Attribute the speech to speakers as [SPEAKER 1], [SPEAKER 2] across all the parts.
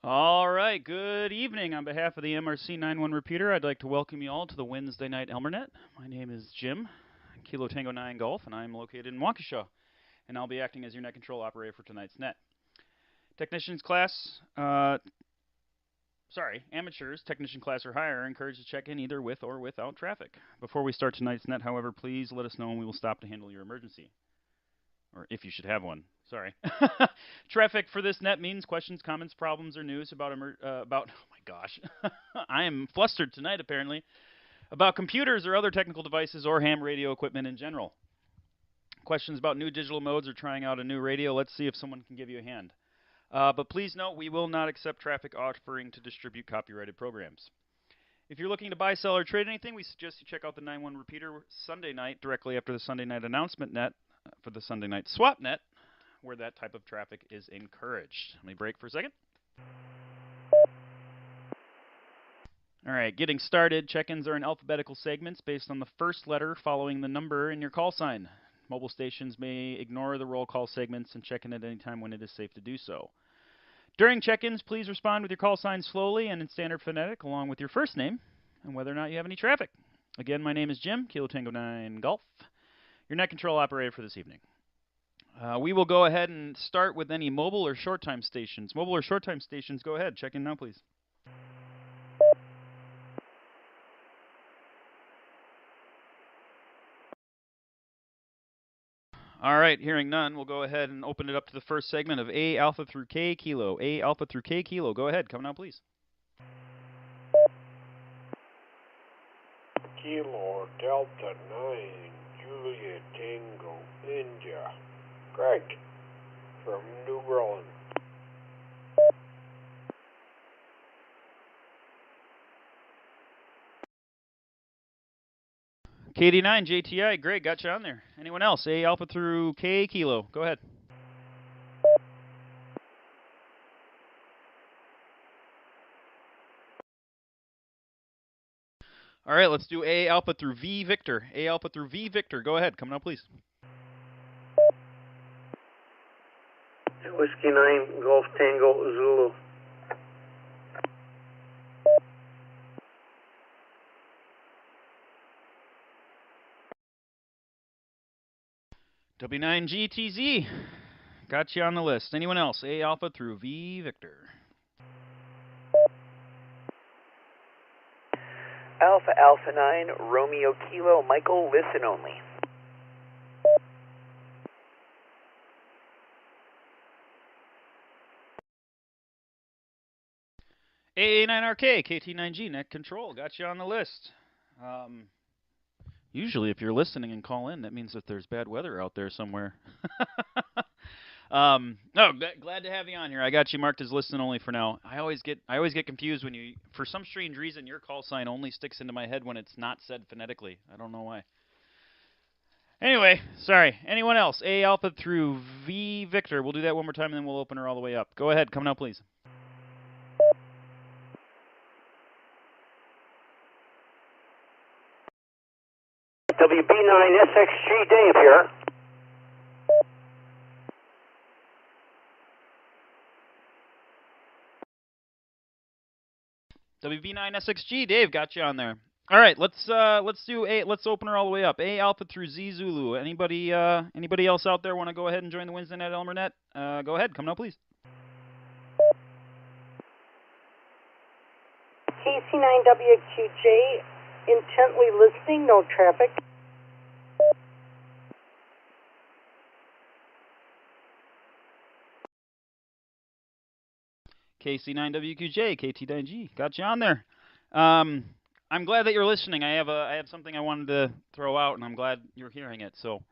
[SPEAKER 1] All right, good evening. On behalf of the MRC91 Repeater, I'd like to welcome you all to the Wednesday night ElmerNet. My name is Jim, Kilo Tango 9 Golf, and I'm located in Waukesha, and I'll be acting as your net control operator for tonight's net. Technicians class, amateurs, technician class or higher, are encouraged to check in either with or without traffic. Before we start tonight's net, however, please let us know and we will stop to handle your emergency. Or if you should have one. Sorry. Traffic for this net means questions, comments, problems, or news about oh my gosh. I am flustered tonight, apparently, about computers or other technical devices or ham radio equipment in general. Questions about new digital modes or trying out a new radio. Let's see if someone can give you a hand. But please note, we will not accept traffic offering to distribute copyrighted programs. If you're looking to buy, sell, or trade anything, we suggest you check out the 91 Repeater Sunday night directly after the Sunday night announcement net for the Sunday night swap net, where that type of traffic is encouraged. Let me break for a second. All right, getting started. Check-ins are in alphabetical segments based on the first letter following the number in your call sign. Mobile stations may ignore the roll call segments and check in at any time when it is safe to do so. During check-ins, please respond with your call sign slowly and in standard phonetic along with your first name and whether or not you have any traffic. Again, my name is Jim, Kilo Tango 9 Golf, your net control operator for this evening. We will go ahead and start with any mobile or short time stations. Mobile or short time stations, go ahead. Check in now, please. All right, hearing none, we'll go ahead and open it up to the first segment of A Alpha through K Kilo. A Alpha through K Kilo. Go ahead. Come now, please.
[SPEAKER 2] Kilo Delta 9 Juliet Tango India. Greg from New Orleans.
[SPEAKER 1] KD9 JTI. Great, got you on there. Anyone else? A Alpha through K Kilo. Go ahead. All right, let's do A Alpha through V Victor. A Alpha through V Victor. Go ahead. Come now, please.
[SPEAKER 2] Whiskey 9 Golf Tango Zulu.
[SPEAKER 1] W9GTZ. Got you on the list. Anyone else? A Alpha through V Victor.
[SPEAKER 3] Alpha 9 Romeo Kilo Michael, listen only.
[SPEAKER 1] AA9RK KT9G net control. Got you on the list. Usually, if you're listening and call in, that means that there's bad weather out there somewhere. Glad to have you on here. I got you marked as listen only for now. I always get confused when you, for some strange reason, your call sign only sticks into my head when it's not said phonetically. I don't know why. Anyway, sorry. Anyone else? A Alpha through V Victor. We'll do that one more time and then we'll open her all the way up. Go ahead. Come now, please.
[SPEAKER 2] WB9SXG Dave here.
[SPEAKER 1] WB9SXG Dave, got you on there. All right, let's open her all the way up. A Alpha through Z Zulu. Anybody else out there want to go ahead and join the Wednesday night ElmerNet? Go ahead. Come now, please.
[SPEAKER 4] KC9WQJ, intently listening, no traffic.
[SPEAKER 1] KC9WQJ, KT9G, got you on there. I'm glad that you're listening. I have something I wanted to throw out, and I'm glad you're hearing it. So,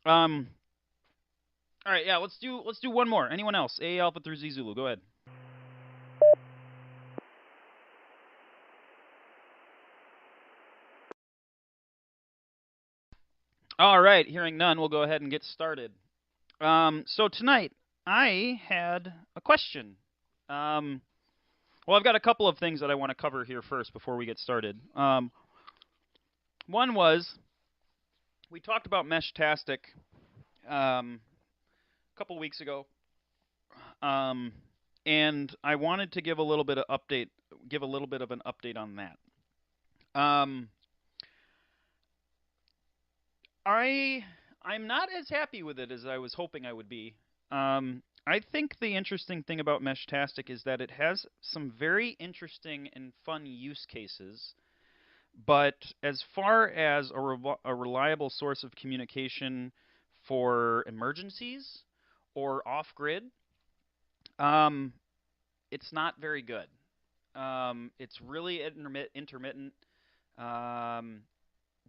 [SPEAKER 1] all right, yeah, let's do one more. Anyone else? A Alpha through Z Zulu. Go ahead. All right, hearing none, we'll go ahead and get started. So tonight, I had a question. Well, I've got a couple of things that I want to cover here first before we get started. One was, we talked about Meshtastic a couple weeks ago. and I wanted to give a little bit of an update on that. I'm not as happy with it as I was hoping I would be. I think the interesting thing about Meshtastic is that it has some very interesting and fun use cases, but as far as a reliable source of communication for emergencies or off-grid, it's not very good. It's really intermittent.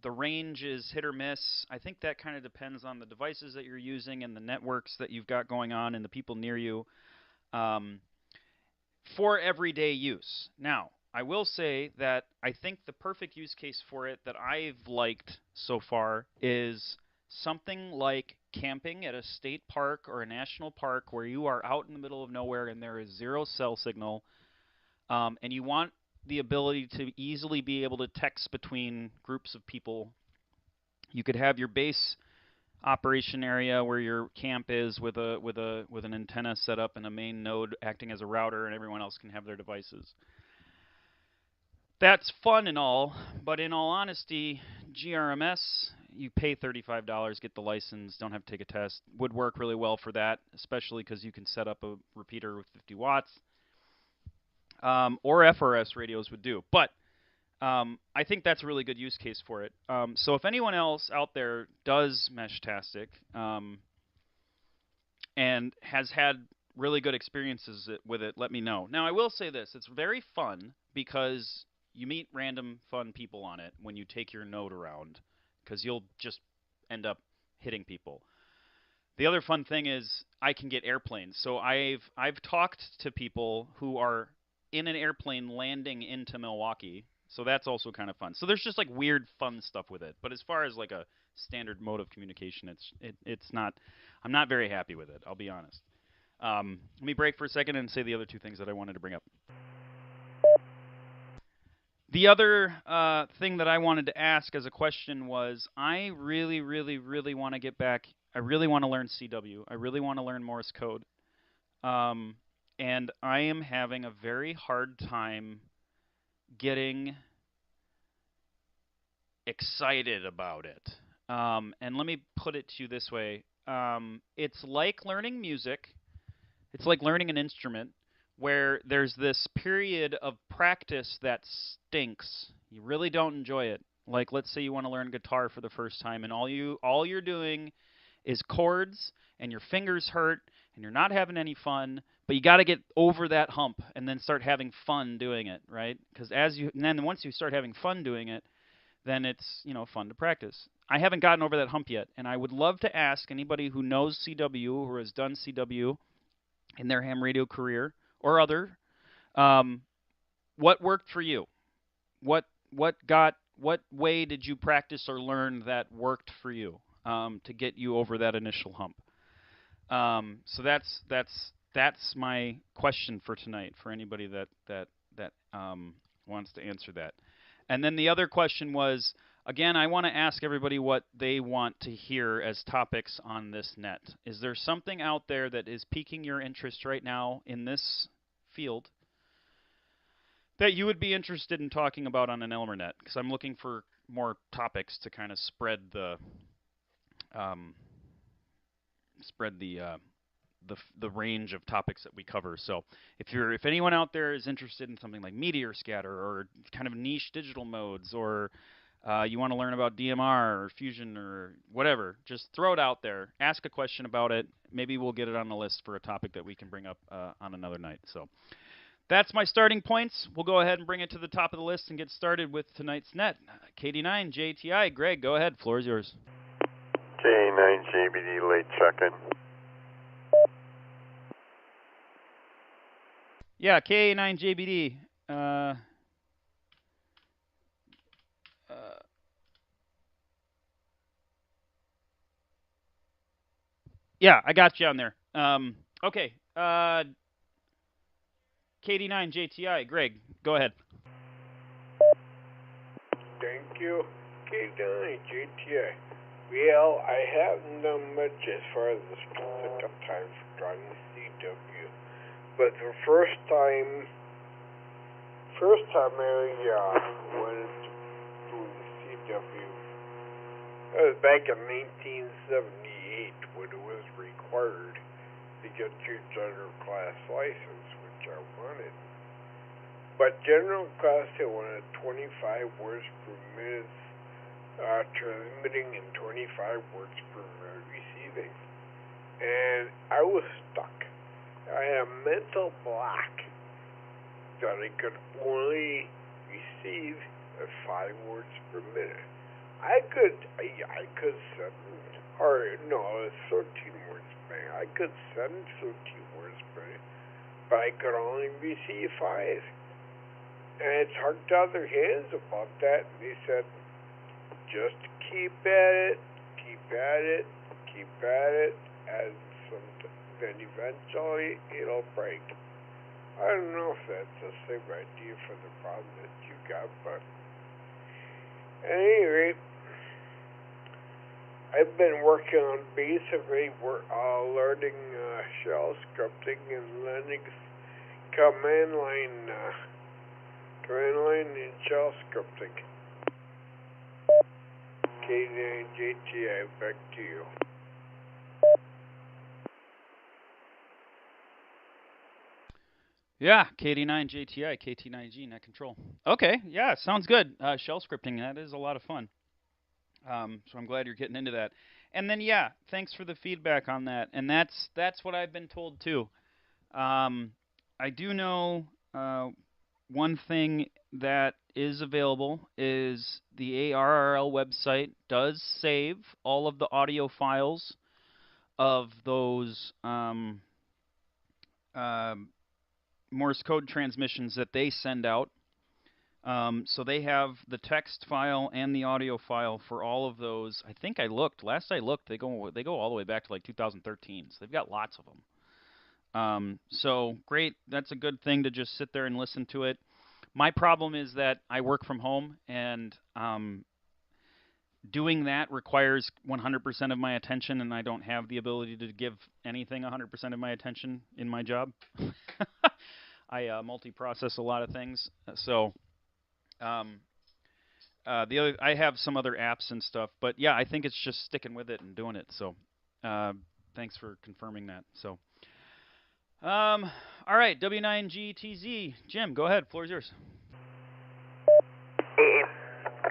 [SPEAKER 1] The range is hit or miss. I think that kind of depends on the devices that you're using and the networks that you've got going on and the people near you for everyday use. Now, I will say that I think the perfect use case for it that I've liked so far is something like camping at a state park or a national park where you are out in the middle of nowhere and there is zero cell signal, and you want the ability to easily be able to text between groups of people. You could have your base operation area where your camp is with an antenna set up and a main node acting as a router, and everyone else can have their devices. That's fun and all, but in all honesty, GRMS, you pay $35, get the license, don't have to take a test, would work really well for that, especially because you can set up a repeater with 50 watts. Or FRS radios would do. But I think that's a really good use case for it. So if anyone else out there does Meshtastic and has had really good experiences with it, let me know. Now, I will say this. It's very fun because you meet random fun people on it when you take your node around, because you'll just end up hitting people. The other fun thing is I can get airplanes. So I've talked to people who are in an airplane landing into Milwaukee, so that's also kind of fun. So there's just like weird fun stuff with it. But as far as like a standard mode of communication, it's not. I'm not very happy with it. I'll be honest. Let me break for a second and say the other two things that I wanted to bring up. The other thing that I wanted to ask as a question was, I really, really, really want to get back. I really want to learn CW. I really want to learn Morse code. And I am having a very hard time getting excited about it. And let me put it to you this way. It's like learning music. It's like learning an instrument where there's this period of practice that stinks. You really don't enjoy it. Like, let's say you want to learn guitar for the first time, and all you're doing is chords, and your fingers hurt, and you're not having any fun, but you got to get over that hump and then start having fun doing it, right? Because then once you start having fun doing it, then it's, fun to practice. I haven't gotten over that hump yet, and I would love to ask anybody who knows CW or has done CW in their ham radio career or other, what worked for you? What way did you practice or learn that worked for you to get you over that initial hump? So that's my question for tonight for anybody that wants to answer that. And then the other question was, again, I want to ask everybody what they want to hear as topics on this net. Is there something out there that is piquing your interest right now in this field that you would be interested in talking about on an Elmer net? Because I'm looking for more topics to kind of spread the range of topics that we cover. So if anyone out there is interested in something like meteor scatter or kind of niche digital modes, or you want to learn about DMR or fusion or whatever, just throw it out there. Ask a question about it. Maybe we'll get it on the list for a topic that we can bring up on another night. So that's my starting points. We'll go ahead and bring it to the top of the list and get started with tonight's net. KD9JTI, Greg, go ahead. Floor is yours.
[SPEAKER 5] K9JBD late check-in.
[SPEAKER 1] Yeah, K9JBD. Yeah, I got you on there. Okay. KD9JTI, Greg, go ahead.
[SPEAKER 2] Thank you, K9JTI. Well, I haven't done much as far as the specific time for driving CW, But the first time I went to CW, that was back in 1978 when it was required to get your general class license, which I wanted. But general class, they wanted 25 words per minute transmitting and 25 words per minute receiving. And I was stuck. I had a mental block that I could only receive at 5 words per minute. I could send, or no, it was 13 words per minute. I could send 13 words per minute, but I could only receive 5. And I talked to other hands about that, and they said, just keep at it, and then eventually it'll break. I don't know if that's the same idea for the problem that you got, but at any rate, I've been working on basically learning shell scripting and Linux command line and shell scripting. K9JTI, back to you.
[SPEAKER 1] Yeah, KD9JTI, KT9G, net control. Okay, yeah, sounds good. Shell scripting, that is a lot of fun. So I'm glad you're getting into that. And then, yeah, thanks for the feedback on that. And that's what I've been told, too. I do know one thing that is available is the ARRL website does save all of the audio files of those Morse code transmissions that they send out. So they have the text file and the audio file for all of those. I think I looked. Last I looked, they go all the way back to like 2013. So they've got lots of them. So great. That's a good thing to just sit there and listen to it. My problem is that I work from home, and doing that requires 100% of my attention, and I don't have the ability to give anything 100% of my attention in my job. I multi-process a lot of things, so I have some other apps and stuff, but yeah, I think it's just sticking with it and doing it. So thanks for confirming that. So all right, W9GTZ, Jim, go ahead. Floor is yours.
[SPEAKER 3] Hey,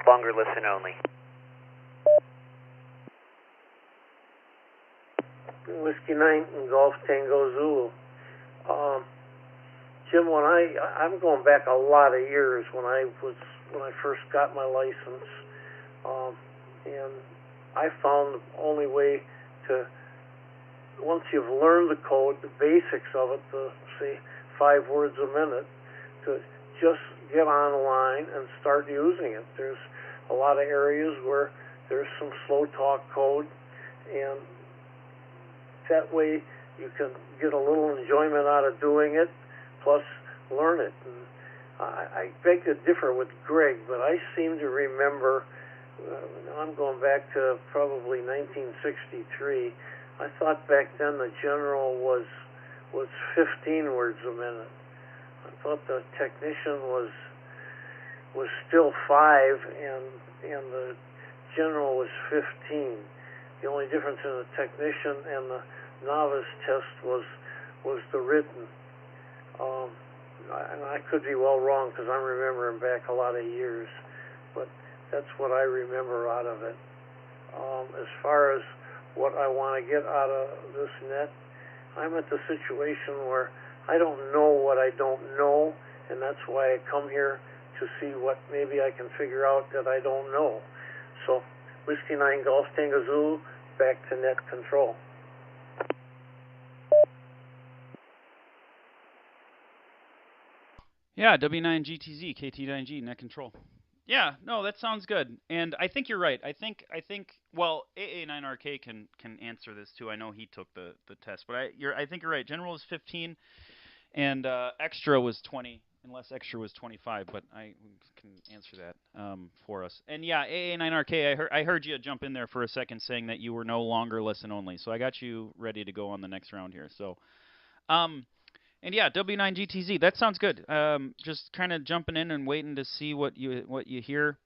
[SPEAKER 3] longer listen only.
[SPEAKER 4] Whiskey 9 and Golf Tango Zulu. Jim, when I'm going back a lot of years when I first got my license, and I found the only way to, once you've learned the code, the basics of it, the say 5 words a minute, to just get online and start using it. There's a lot of areas where there's some slow talk code, and that way you can get a little enjoyment out of doing it, plus learn it. And I beg to differ with Greg, but I seem to remember, I'm going back to probably 1963, I thought back then the general was 15 words a minute. I thought the technician was still 5, and the general was 15. The only difference in the technician and the novice test was the written. And I could be well wrong because I'm remembering back a lot of years, but that's what I remember out of it. As far as what I want to get out of this net, I'm at the situation where I don't know what I don't know, and that's why I come here to see what maybe I can figure out that I don't know. So, Whiskey 9 Golf Tango Zulu, back to net control.
[SPEAKER 1] Yeah, W9GTZ, KT9G, net control. Yeah, no, that sounds good. And I think you're right. I think well, AA9RK can answer this too. I know he took the test, but I think you're right. General is 15 and extra was 20, unless extra was 25, but I can answer that for us. And yeah, AA9RK, I heard you jump in there for a second saying that you were no longer listen only. So I got you ready to go on the next round here. So And yeah, W9GTZ. That sounds good. Just kind of jumping in and waiting to see what you hear.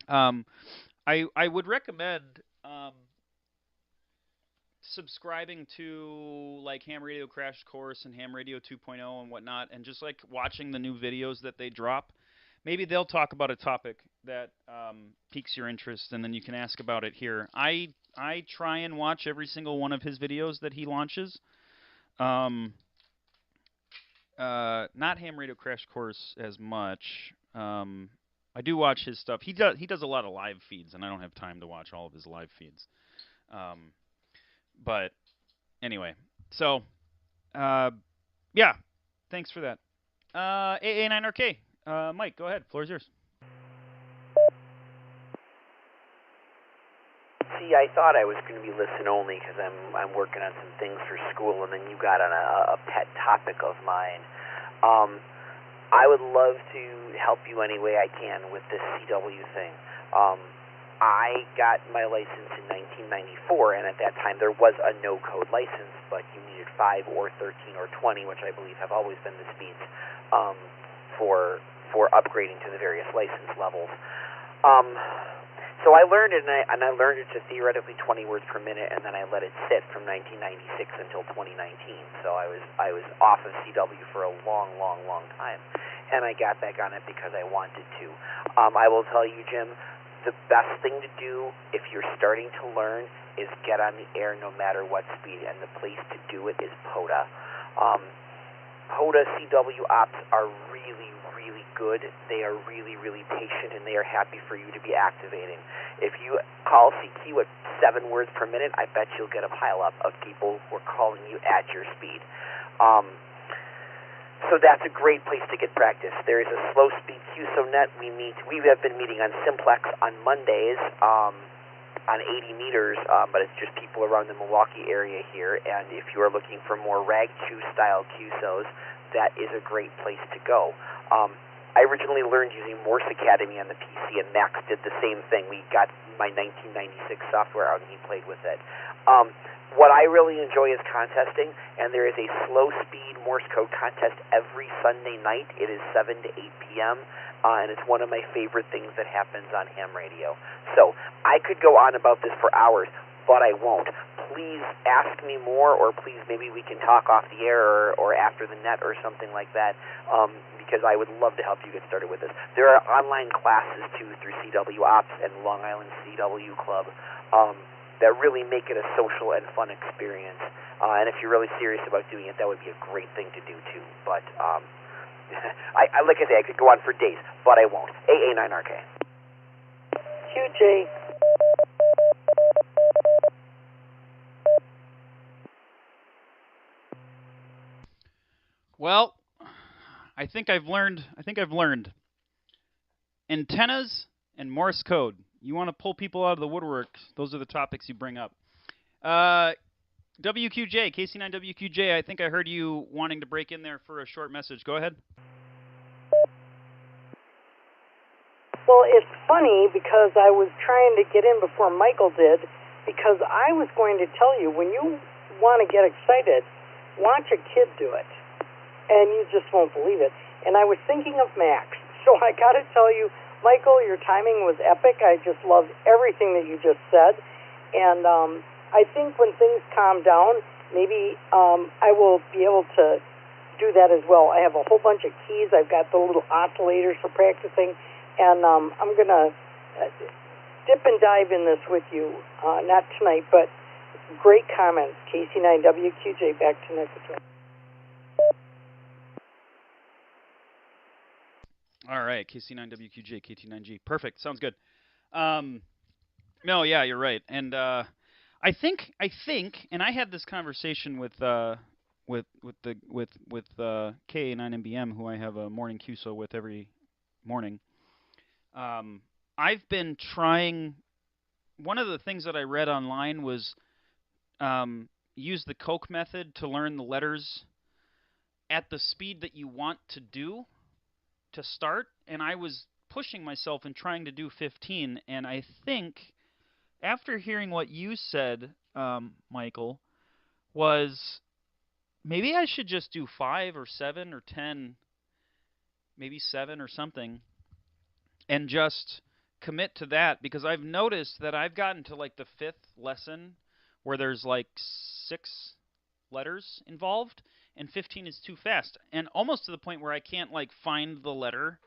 [SPEAKER 1] I would recommend subscribing to like Ham Radio Crash Course and Ham Radio 2.0 and whatnot, and just like watching the new videos that they drop. Maybe they'll talk about a topic that piques your interest, and then you can ask about it here. I try and watch every single one of his videos that he launches. Not Ham Radio Crash Course as much. I do watch his stuff. He does a lot of live feeds, and I don't have time to watch all of his live feeds. But anyway, so yeah, thanks for that. AA9RK, Mike, go ahead. Floor is yours.
[SPEAKER 3] See, I thought I was going to be listen only because I'm working on some things for school, and then you got on a pet topic of mine. I would love to help you any way I can with this CW thing. I got my license in 1994, and at that time there was a no-code license, but you needed 5 or 13 or 20, which I believe have always been the speeds for upgrading to the various license levels. So I learned it, and I learned it to theoretically 20 words per minute, and then I let it sit from 1996 until 2019. So I was off of CW for a long time, and I got back on it because I wanted to. I will tell you, Jim, the best thing to do if you're starting to learn is get on the air no matter what speed, and the place to do it is POTA. POTA CW ops are really good. They are really patient, and they are happy for you to be activating. If you call CQ at 7 words per minute, I bet you'll get a pileup of people who are calling you at your speed. So that's a great place to get practice. There is a slow speed QSONet. We have been meeting on Simplex on Mondays on 80 meters, but it's just people around the Milwaukee area here. And if you are looking for more RAG2 style QSOs, that is a great place to go. I originally learned using Morse Academy on the PC, and Max did the same thing. We got my 1996 software out, and he played with it. What I really enjoy is contesting, and there is a slow-speed Morse code contest every Sunday night. It is 7 to 8 p.m., and it's one of my favorite things that happens on ham radio. So I could go on about this for hours, but I won't. Please ask me more, or please maybe we can talk off the air or after the net or something like that, because I would love to help you get started with this. There are online classes, too, through CW Ops and Long Island CW Club that really make it a social and fun experience. And if you're really serious about doing it, that would be a great thing to do, too. But like I say, I could go on for days, but I won't. AA9RK.
[SPEAKER 4] QJ.
[SPEAKER 1] Well, I think I've learned. Antennas and Morse code. You want to pull people out of the woodwork. Those are the topics you bring up. WQJ, KC9WQJ, I think I heard you wanting to break in there for a short message. Go ahead.
[SPEAKER 4] Well, it's funny because I was trying to get in before Michael did, because I was going to tell you, when you want to get excited, watch a kid do it, and you just won't believe it. And I was thinking of Max, so I got to tell you, Michael, your timing was epic. I just loved everything that you just said. And I think when things calm down, maybe I will be able to do that as well. I have a whole bunch of keys. I've got the little oscillators for practicing. And I'm going to dip and dive in this with you. Not tonight, but great comments. KC9WQJ, back to Nicotron.
[SPEAKER 1] All right, KC9WQJ, KT9G. Perfect. Sounds good. No, yeah, you're right. And I think, and I had this conversation with KA9MBM, who I have a morning QSO with every morning. I've been trying. One of the things that I read online was use the Coke method to learn the letters at the speed that you want to do to start, and I was pushing myself and trying to do 15, and I think after hearing what you said, Michael, was maybe I should just do 5 or 7 or 10, maybe 7 or something, and just commit to that, because I've noticed that I've gotten to like the 5th lesson where there's like 6 letters involved, and 15 is too fast, and almost to the point where I can't like find the letter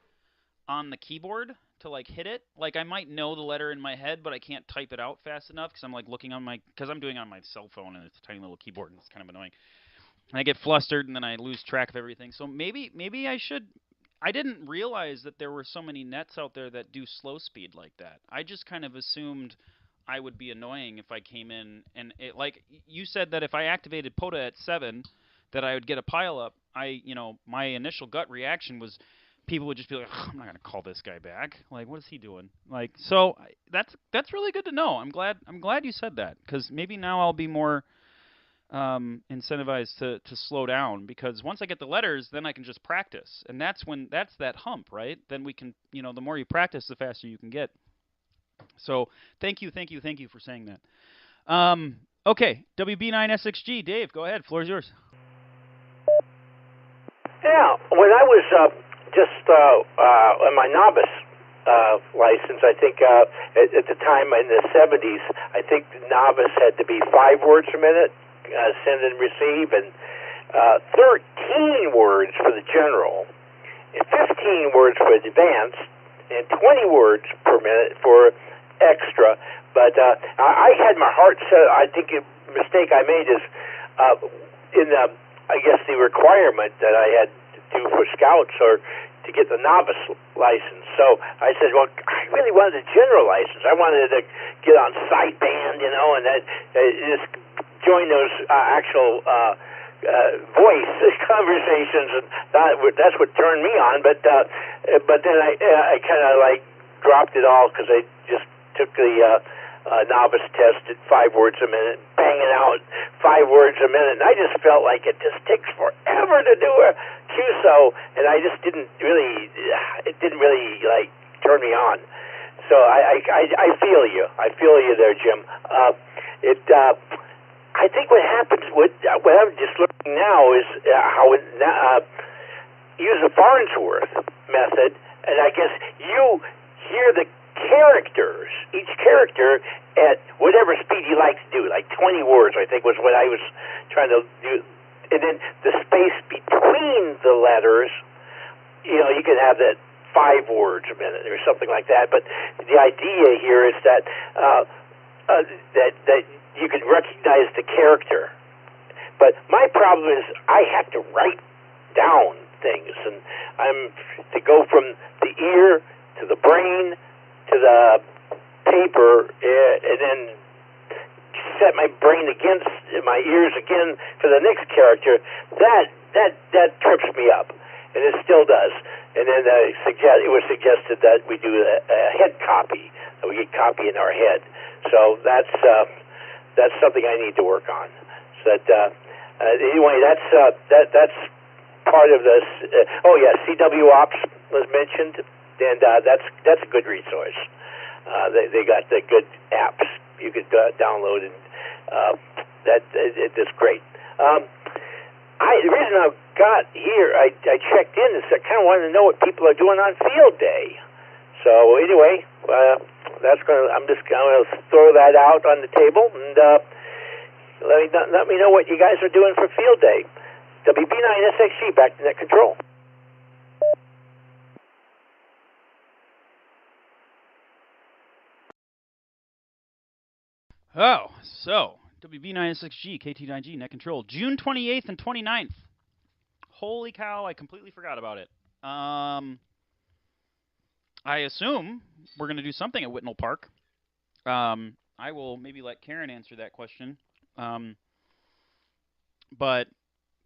[SPEAKER 1] on the keyboard to like hit it. Like I might know the letter in my head, but I can't type it out fast enough because I'm like looking on because I'm doing it on my cell phone and it's a tiny little keyboard and it's kind of annoying. And I get flustered and then I lose track of everything. So maybe I should. I didn't realize that there were so many nets out there that do slow speed like that. I just kind of assumed I would be annoying if I came in and it, like you said that if I activated POTA at 7 that I would get a pile up. My initial gut reaction was people would just be like, I'm not going to call this guy back. Like, what is he doing? Like, so that's really good to know. I'm glad you said that, because maybe now I'll be more incentivized to slow down, because once I get the letters, then I can just practice, and that's that hump, right? Then we can, the more you practice, the faster you can get. So thank you for saying that. Okay, WB9SXG, Dave, go ahead. Floor is yours.
[SPEAKER 5] Yeah, when I was just on my novice license, I think at the time in the 70s, I think the novice had to be 5 words a minute, send and receive, and 13 words for the general, and 15 words for advanced, and 20 words per minute for extra. But I had my heart set. I think a mistake I made is in the, I guess, the requirement that I had to do for scouts or to get the novice license. So I said, well, I really wanted a general license. I wanted to get on sideband, and that just join those actual voice conversations, and that's what turned me on. But then I kind of like dropped it all because I just took the novice test at 5 words a minute, banging out 5 words a minute, and I just felt like it just takes forever to do a QSO, and I just didn't really like turn me on. So I feel you. I feel you there, Jim. I think what happens what I'm just looking now is how it use the Farnsworth method, and I guess you hear the characters, each character at whatever speed you like to do, like 20 words, I think was what I was trying to do. And then the space between the letters, you can have that 5 words a minute or something like that. But the idea here is that that you can recognize the character. But my problem is I have to write down things, and I'm to go from the ear to the brain to the paper, and then set my brain against my ears again for the next character. That trips me up, and it still does. And then it was suggested that we do a head copy, that we get copy in our head. So that's something I need to work on. So that anyway, that's part of this. CW Ops was mentioned. And that's a good resource. They got the good apps you could download, and it's great. The reason I got here, I checked in, is I kind of wanted to know what people are doing on field day. So anyway, I'm just going to throw that out on the table, and let me know what you guys are doing for field day. WB9SXG, back to net control.
[SPEAKER 1] Oh, so WB9SXG, KT9G, net control, June 28th and 29th. Holy cow, I completely forgot about it. I assume we're going to do something at Whitnall Park. I will maybe let Karen answer that question. But,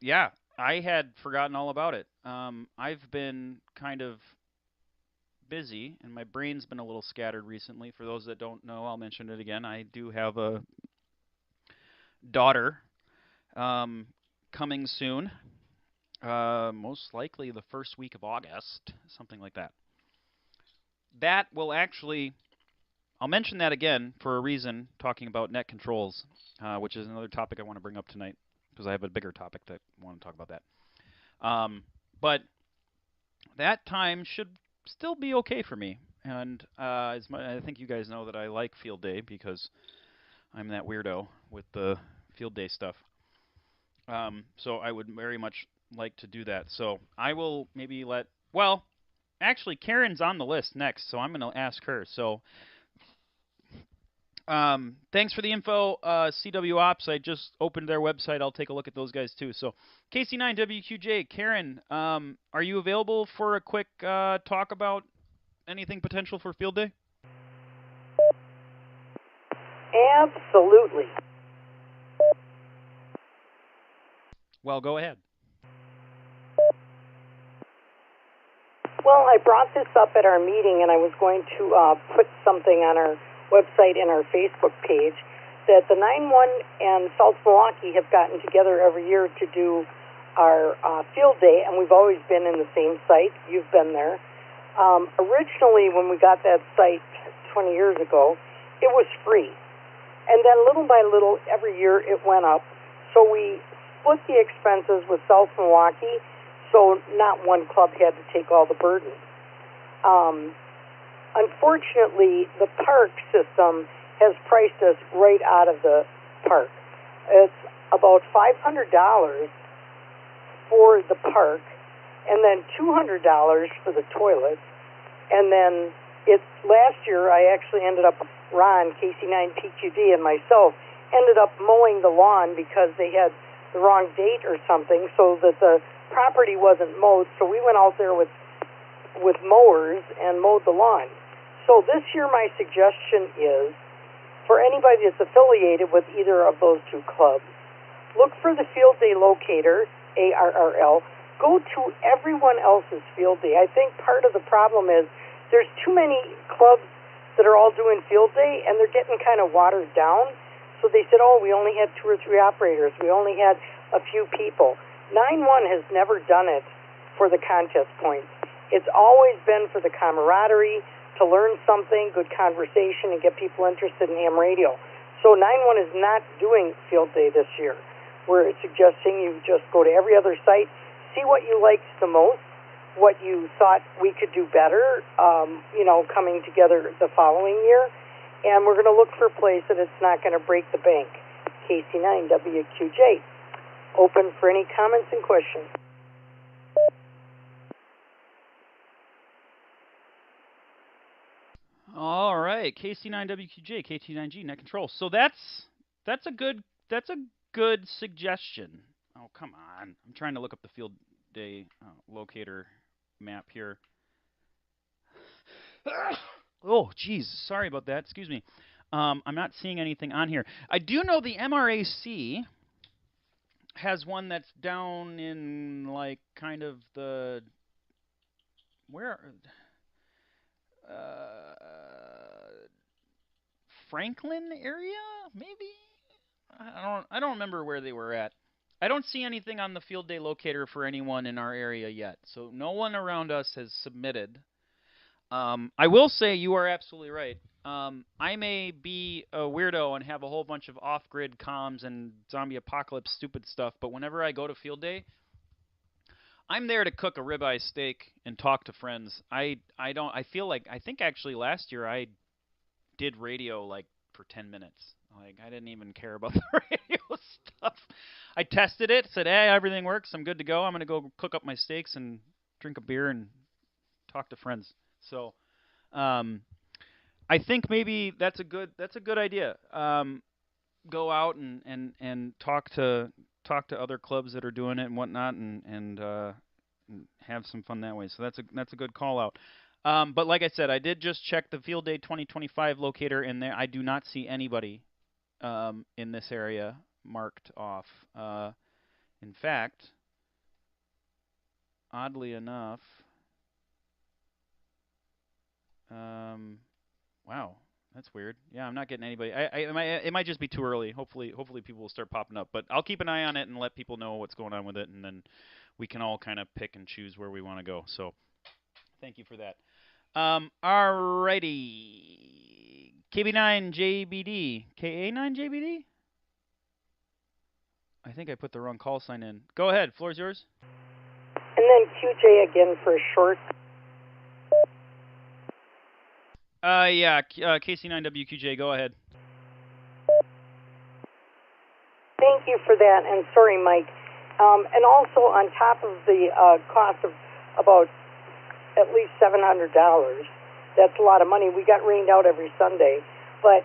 [SPEAKER 1] yeah, I had forgotten all about it. I've been kind of busy, and my brain's been a little scattered recently. For those that don't know, I'll mention it again. I do have a daughter coming soon, most likely the first week of August, something like that. That will actually, I'll mention that again for a reason, talking about net controls, which is another topic I want to bring up tonight. because I have a bigger topic that I want to talk about that. But that time should still be okay for me. And I think you guys know that I like field day because I'm that weirdo with the field day stuff. So I would very much like to do that. So I will maybe actually Karen's on the list next, so I'm going to ask her. So thanks for the info, CW Ops. I just opened their website. I'll take a look at those guys too. So KC9WQJ, Karen, are you available for a quick talk about anything potential for field day?
[SPEAKER 6] Absolutely.
[SPEAKER 1] Well, go ahead.
[SPEAKER 6] Well, I brought this up at our meeting, and I was going to put something on our website and our Facebook page that the 9-1 and South Milwaukee have gotten together every year to do our field day, and we've always been in the same site. You've been there. Originally, when we got that site 20 years ago, it was free. And then little by little, every year it went up. So we split the expenses with South Milwaukee, so not one club had to take all the burden. Unfortunately, the park system has priced us right out of the park. It's about $500 for the park, and then $200 for the toilets. And then last year, I actually ended up, Ron, KC9PQD, and myself ended up mowing the lawn because they had the wrong date or something, so that the property wasn't mowed. So we went out there with mowers and mowed the lawn. So this year, my suggestion is, for anybody that's affiliated with either of those two clubs, look for the Field Day Locator, ARRL. Go to everyone else's field day. I think part of the problem is there's too many clubs that are all doing field day, and they're getting kind of watered down. So they said, we only had 2 or 3 operators. We only had a few people. 9-1 has never done it for the contest points. It's always been for the camaraderie, to learn something, good conversation, and get people interested in ham radio. So 9-1 is not doing field day this year. We're suggesting you just go to every other site, see what you liked the most, what you thought we could do better, coming together the following year, and we're going to look for a place that it's not going to break the bank. KC9WQJ. Open for any comments and questions.
[SPEAKER 1] All right, KC9WQJ, KT9G, net control. So that's a good suggestion. Oh, come on. I'm trying to look up the field day locator map here. Oh, geez. Sorry about that. Excuse me. I'm not seeing anything on here. I do know the MRAC has one that's down in, kind of the... Where... Franklin area, maybe? I don't remember where they were at. I don't see anything on the field day locator for anyone in our area yet, so no one around us has submitted. I will say you are absolutely right. I may be a weirdo and have a whole bunch of off-grid comms and zombie apocalypse stupid stuff, but whenever I go to field day, I'm there to cook a ribeye steak and talk to friends. I think actually last year I did radio for 10 minutes. I didn't even care about the radio stuff. I tested it, said, hey, everything works. I'm good to go. I'm going to go cook up my steaks and drink a beer and talk to friends. So, I think maybe that's a good idea. Go out and talk to other clubs that are doing it and whatnot, and have some fun that way. So that's a good call out. But like I said, I did just check the Field Day 2025 locator, and there I do not see anybody in this area marked off. In fact, oddly enough, wow, that's weird. Yeah, I'm not getting anybody. It might just be too early. Hopefully people will start popping up. But I'll keep an eye on it and let people know what's going on with it, and then we can all kind of pick and choose where we want to go. So thank you for that. Alrighty. KB9JBD. KA9JBD? I think I put the wrong call sign in. Go ahead. Floor's yours.
[SPEAKER 6] And then QJ again for a short.
[SPEAKER 1] Yeah, KC9WQJ, go ahead.
[SPEAKER 6] Thank you for that, and sorry, Mike. And also, on top of the cost of about at least $700, that's a lot of money. We got rained out every Sunday, but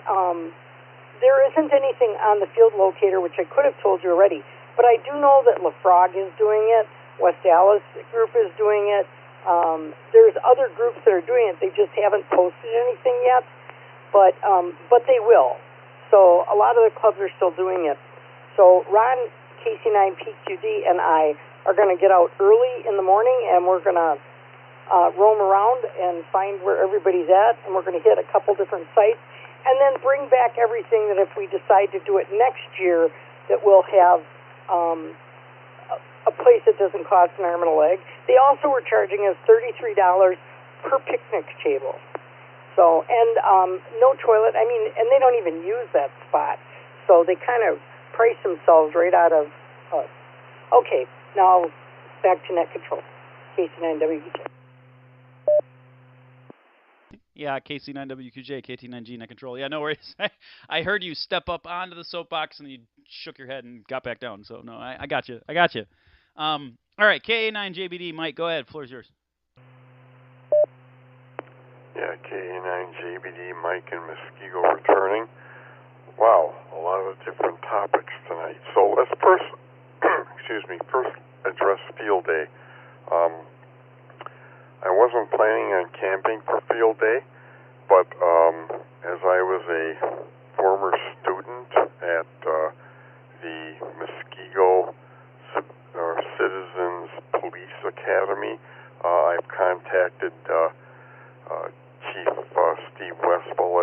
[SPEAKER 6] there isn't anything on the field locator, which I could have told you already. But I do know that LaFrog is doing it. West Dallas group is doing it. There's other groups that are doing it. They just haven't posted anything yet, but they will. So a lot of the clubs are still doing it. So Ron, KC9PQD, and I are going to get out early in the morning, and we're going to roam around and find where everybody's at, and we're going to hit a couple different sites, and then bring back everything that if we decide to do it next year, that we'll have a place that doesn't cost an arm and a leg. They also were charging us $33 per picnic table. So, and no toilet. I mean, and they don't even use that spot. So they kind of price themselves right out of us. Okay, now back to net control. KC9WQJ.
[SPEAKER 1] Yeah, KC9WQJ, KT9G net control. Yeah, no worries. I heard you step up onto the soapbox and you shook your head and got back down. So, no, I got you. All right, KA9JBD, Mike, go ahead. Floor's yours.
[SPEAKER 7] Yeah, KA9JBD, Mike and Muskego returning. Wow, a lot of different topics tonight. So let's first, first address field day. I wasn't planning on camping for field day, but as I was a former student at the Muskego Citizens Police Academy, I've contacted Chief Steve Westphal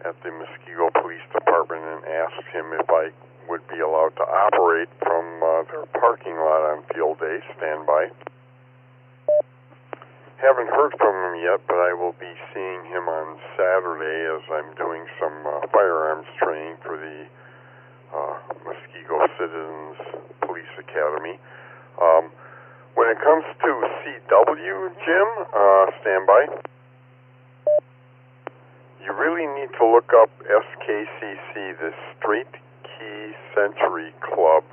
[SPEAKER 7] at the Muskego Police Department and asked him if I would be allowed to operate from their parking lot on field day, standby. Haven't heard from him yet, but I will be seeing him on Saturday as I'm doing some firearms training for the Muskego Citizens Police Academy. When it comes to CW, Jim, standby. You really need to look up SKCC, the Straight Key Century Club.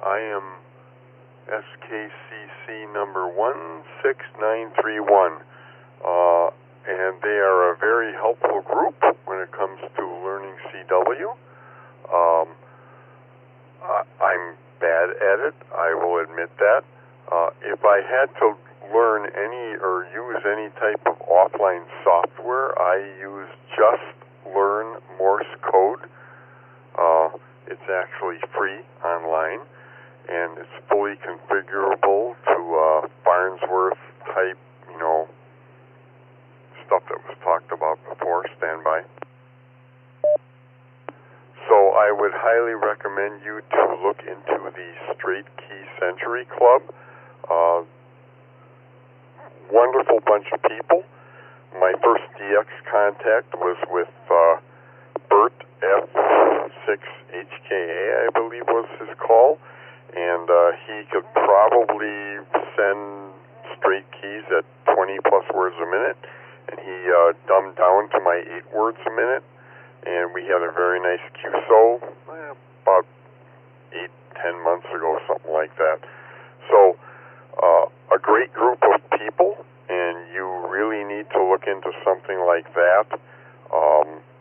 [SPEAKER 7] I am SKCC number 16931, and they are a very helpful group when it comes to learning CW. I'm bad at it, I will admit that. If I had to learn any or use any type of offline software, I use Just Learn Morse Code. It's actually free online, and it's fully configurable to Farnsworth type, stuff that was talked about before, standby. So I would highly recommend you to look into the Straight Key Century Club. Wonderful bunch of people. My first DX contact was with Bert F6HKA, I believe was his call, and he could probably send straight keys at 20 plus words a minute, and he dumbed down to my 8 words a minute, and we had a very nice QSO about 8-10 months ago, something like that. So a great group of people, and you really need to look into something like that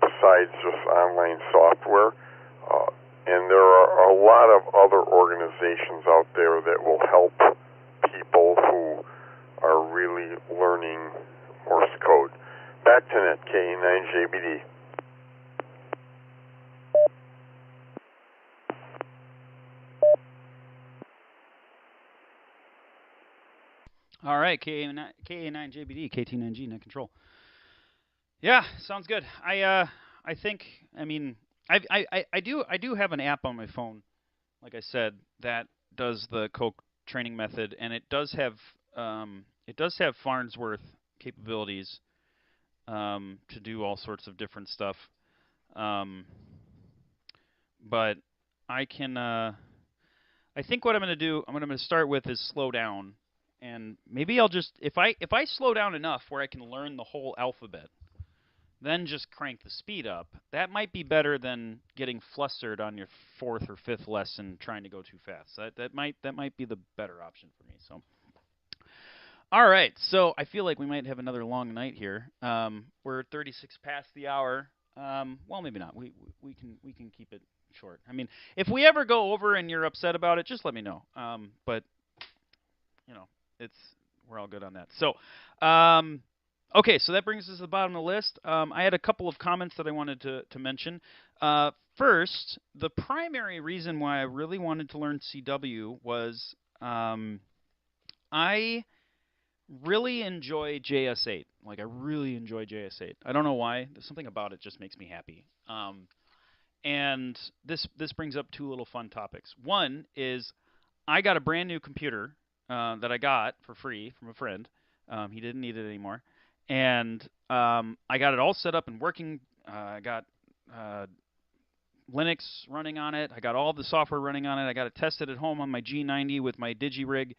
[SPEAKER 7] besides just online software. And there are a lot of other organizations out there that will help people who are really learning Morse code. Back to net, K9JBD.
[SPEAKER 1] All right, KA9JBD, KT9G, net control. Yeah, sounds good. I think, I mean, I do have an app on my phone, like I said, that does the Coke training method, and it does have Farnsworth capabilities to do all sorts of different stuff. But I can. I think what I'm going to do, what I'm going to start with is slow down, and maybe I'll just if I slow down enough where I can learn the whole alphabet, then just crank the speed up. That might be better than getting flustered on your 4th or 5th lesson trying to go too fast. That might be the better option for me. So, all right. So I feel like we might have another long night here. We're 36 past the hour. Well, maybe not. We can keep it short. I mean, if we ever go over and you're upset about it, just let me know. But you know, we're all good on that. So, okay, so that brings us to the bottom of the list. I had a couple of comments that I wanted to mention. First, the primary reason why I really wanted to learn CW was I really enjoy JS8. Like, I really enjoy JS8. I don't know why. There's something about it just makes me happy. And this brings up two little fun topics. One is I got a brand new computer that I got for free from a friend. He didn't need it anymore. And I got it all set up and working. I got Linux running on it. I got all the software running on it. I got it tested at home on my G90 with my DigiRig,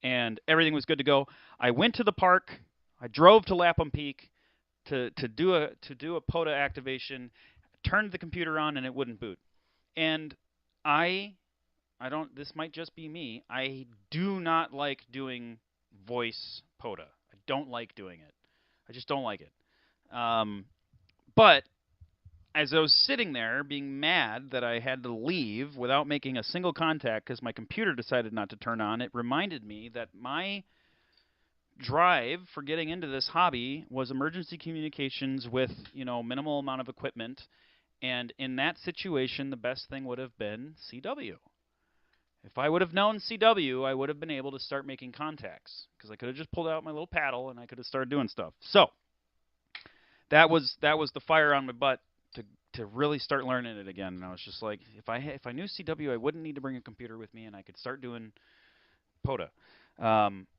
[SPEAKER 1] and everything was good to go. I went to the park. I drove to Lapham Peak to do a POTA activation. Turned the computer on and it wouldn't boot. And I don't. This might just be me. I do not like doing voice POTA. I don't like doing it. I just don't like it. But as I was sitting there being mad that I had to leave without making a single contact because my computer decided not to turn on, it reminded me that my drive for getting into this hobby was emergency communications with, minimal amount of equipment. And in that situation, the best thing would have been CW. If I would have known CW, I would have been able to start making contacts because I could have just pulled out my little paddle and I could have started doing stuff. So that was the fire on my butt to really start learning it again. And I was just like, if I knew CW, I wouldn't need to bring a computer with me and I could start doing POTA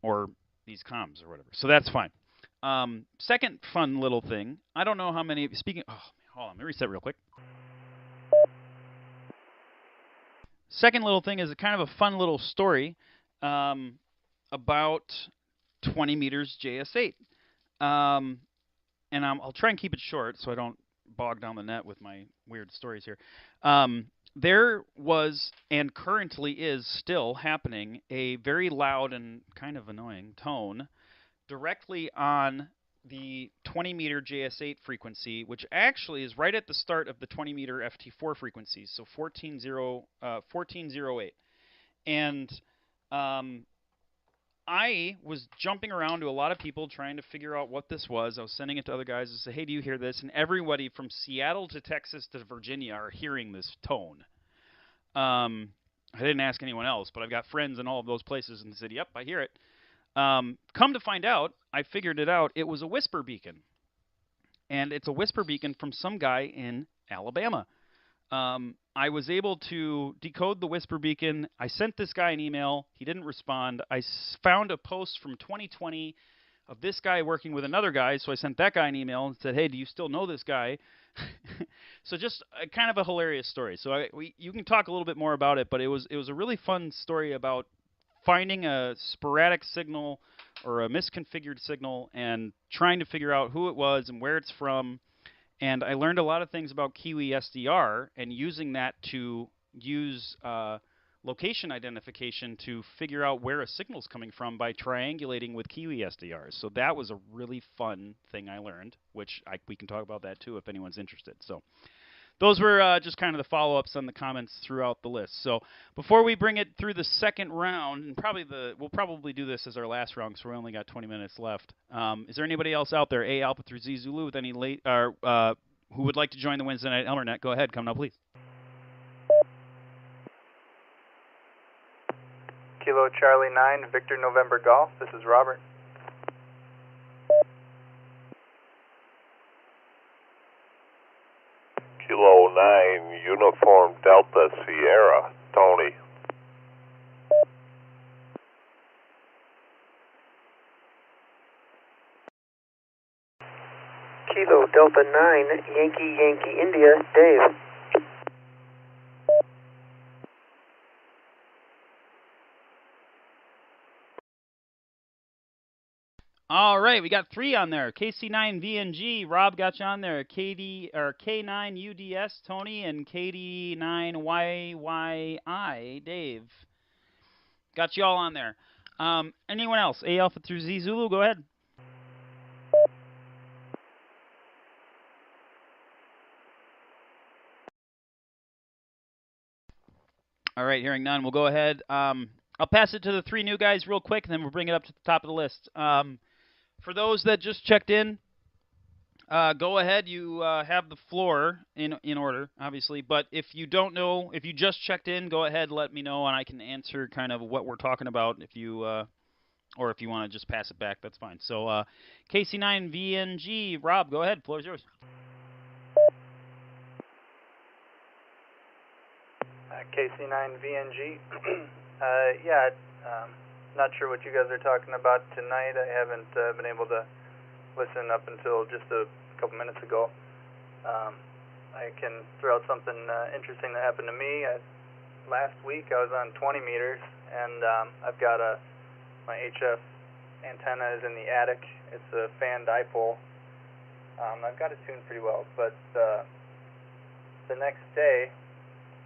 [SPEAKER 1] or these comms or whatever. So that's fine. Second fun little thing. I don't know how many. Hold on, let me reset real quick. Second little thing is a kind of a fun little story about 20 meters JS8. And I'll try and keep it short so I don't bog down the net with my weird stories here. There was, and currently is still happening, a very loud and kind of annoying tone directly on the 20-meter JS8 frequency, which actually is right at the start of the 20-meter FT4 frequencies, so 1408. And I was jumping around to a lot of people trying to figure out what this was. I was sending it to other guys to say, hey, do you hear this? And everybody from Seattle to Texas to Virginia are hearing this tone. I didn't ask anyone else, but I've got friends in all of those places, and they said, yep, I hear it. Come to find out, I figured it out. It was a whisper beacon. And it's a whisper beacon from some guy in Alabama. I was able to decode the whisper beacon. I sent this guy an email. He didn't respond. I found a post from 2020 of this guy working with another guy, so I sent that guy an email and said, hey, do you still know this guy? So just kind of a hilarious story. So you can talk a little bit more about it, but it was a really fun story about finding a sporadic signal or a misconfigured signal and trying to figure out who it was and where it's from. And I learned a lot of things about Kiwi SDR and using that to use location identification to figure out where a signal's coming from by triangulating with Kiwi SDRs. So that was a really fun thing I learned, which we can talk about that too if anyone's interested. So those were just kind of the follow-ups on the comments throughout the list. So before we bring it through the second round, and we'll probably do this as our last round because we only got 20 minutes left. Is there anybody else out there, A Alpha through Z Zulu, with any who would like to join the Wednesday Night ElmerNet? Go ahead, come now, please.
[SPEAKER 8] Kilo Charlie 9, Victor November Golf. This is Robert.
[SPEAKER 7] Kilo 9, Uniform Delta Sierra, Tony.
[SPEAKER 8] Kilo Delta 9, Yankee India, Dave.
[SPEAKER 1] All right, we got 3 on there. KC9VNG, Rob got you on there. K9UDS, Tony, and KD9YYI, Dave. Got you all on there. Anyone else? A Alpha through Z Zulu, go ahead. All right, hearing none, we'll go ahead. I'll pass it to the 3 new guys real quick, and then we'll bring it up to the top of the list. For those that just checked in, go ahead. You have the floor in order, obviously. But if you don't know, if you just checked in, go ahead, let me know, and I can answer kind of what we're talking about. If you or if you want to just pass it back, that's fine. So KC9VNG, Rob, go ahead. Floor is yours.
[SPEAKER 8] KC9VNG. Not sure what you guys are talking about tonight. I haven't been able to listen up until just a couple minutes ago. I can throw out something interesting that happened to me. Last week I was on 20 meters, and I've got my HF antenna is in the attic. It's a fan dipole. I've got it tuned pretty well, but the next day,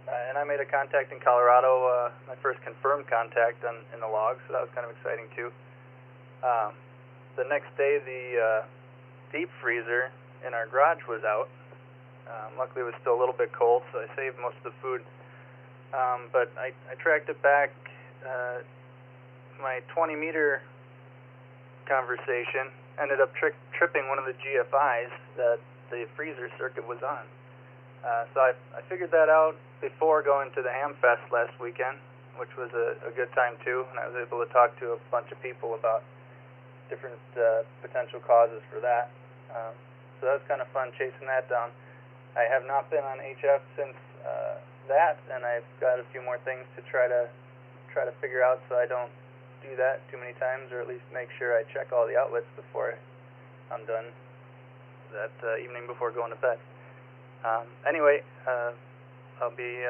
[SPEAKER 8] and I made a contact in Colorado, my first confirmed contact in the log, so that was kind of exciting too. The next day, the deep freezer in our garage was out. Luckily, it was still a little bit cold, so I saved most of the food. But I tracked it back. My 20-meter conversation ended up tripping one of the GFIs that the freezer circuit was on. So I figured that out before going to the Hamfest last weekend, which was a good time too, and I was able to talk to a bunch of people about different potential causes for that. So that was kind of fun chasing that down. I have not been on HF since that, and I've got a few more things to try to figure out so I don't do that too many times, or at least make sure I check all the outlets before I'm done that evening before going to bed. Anyway, I'll be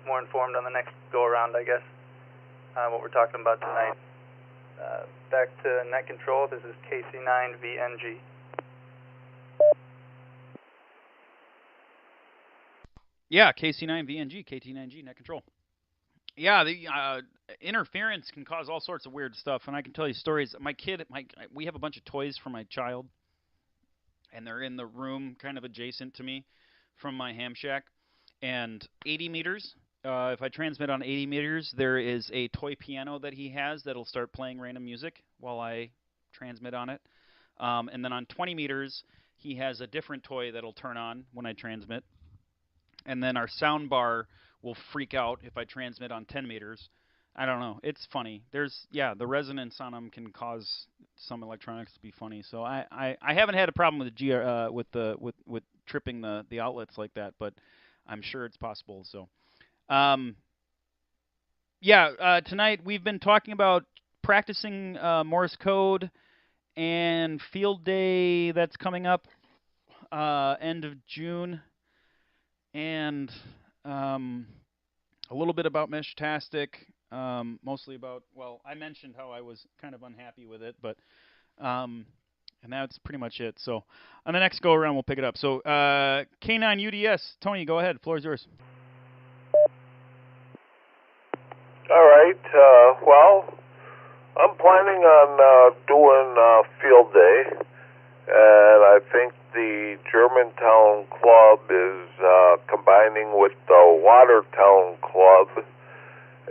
[SPEAKER 8] more informed on the next go-around, I guess, what we're talking about tonight. Back to net control, this is KC9VNG.
[SPEAKER 1] Yeah, KC9VNG, KT9G, net control. Yeah, the interference can cause all sorts of weird stuff, and I can tell you stories. We have a bunch of toys for my child, and they're in the room kind of adjacent to me from my ham shack. And 80 meters, if I transmit on 80 meters, there is a toy piano that he has that'll start playing random music while I transmit on it. And then on 20 meters, he has a different toy that'll turn on when I transmit. And then our sound bar will freak out if I transmit on 10 meters. I don't know. It's funny. The resonance on them can cause some electronics to be funny. So I haven't had a problem with with tripping the outlets like that, but I'm sure it's possible. So, tonight we've been talking about practicing Morse code and field day that's coming up end of June, and a little bit about Meshtastic. Mostly about, I mentioned how I was kind of unhappy with it, but and that's pretty much it. So on the next go around, we'll pick it up. So K9UDS, Tony, go ahead. Floor is yours.
[SPEAKER 7] All right. I'm planning on doing field day, and I think the Germantown Club is combining with the Watertown Club.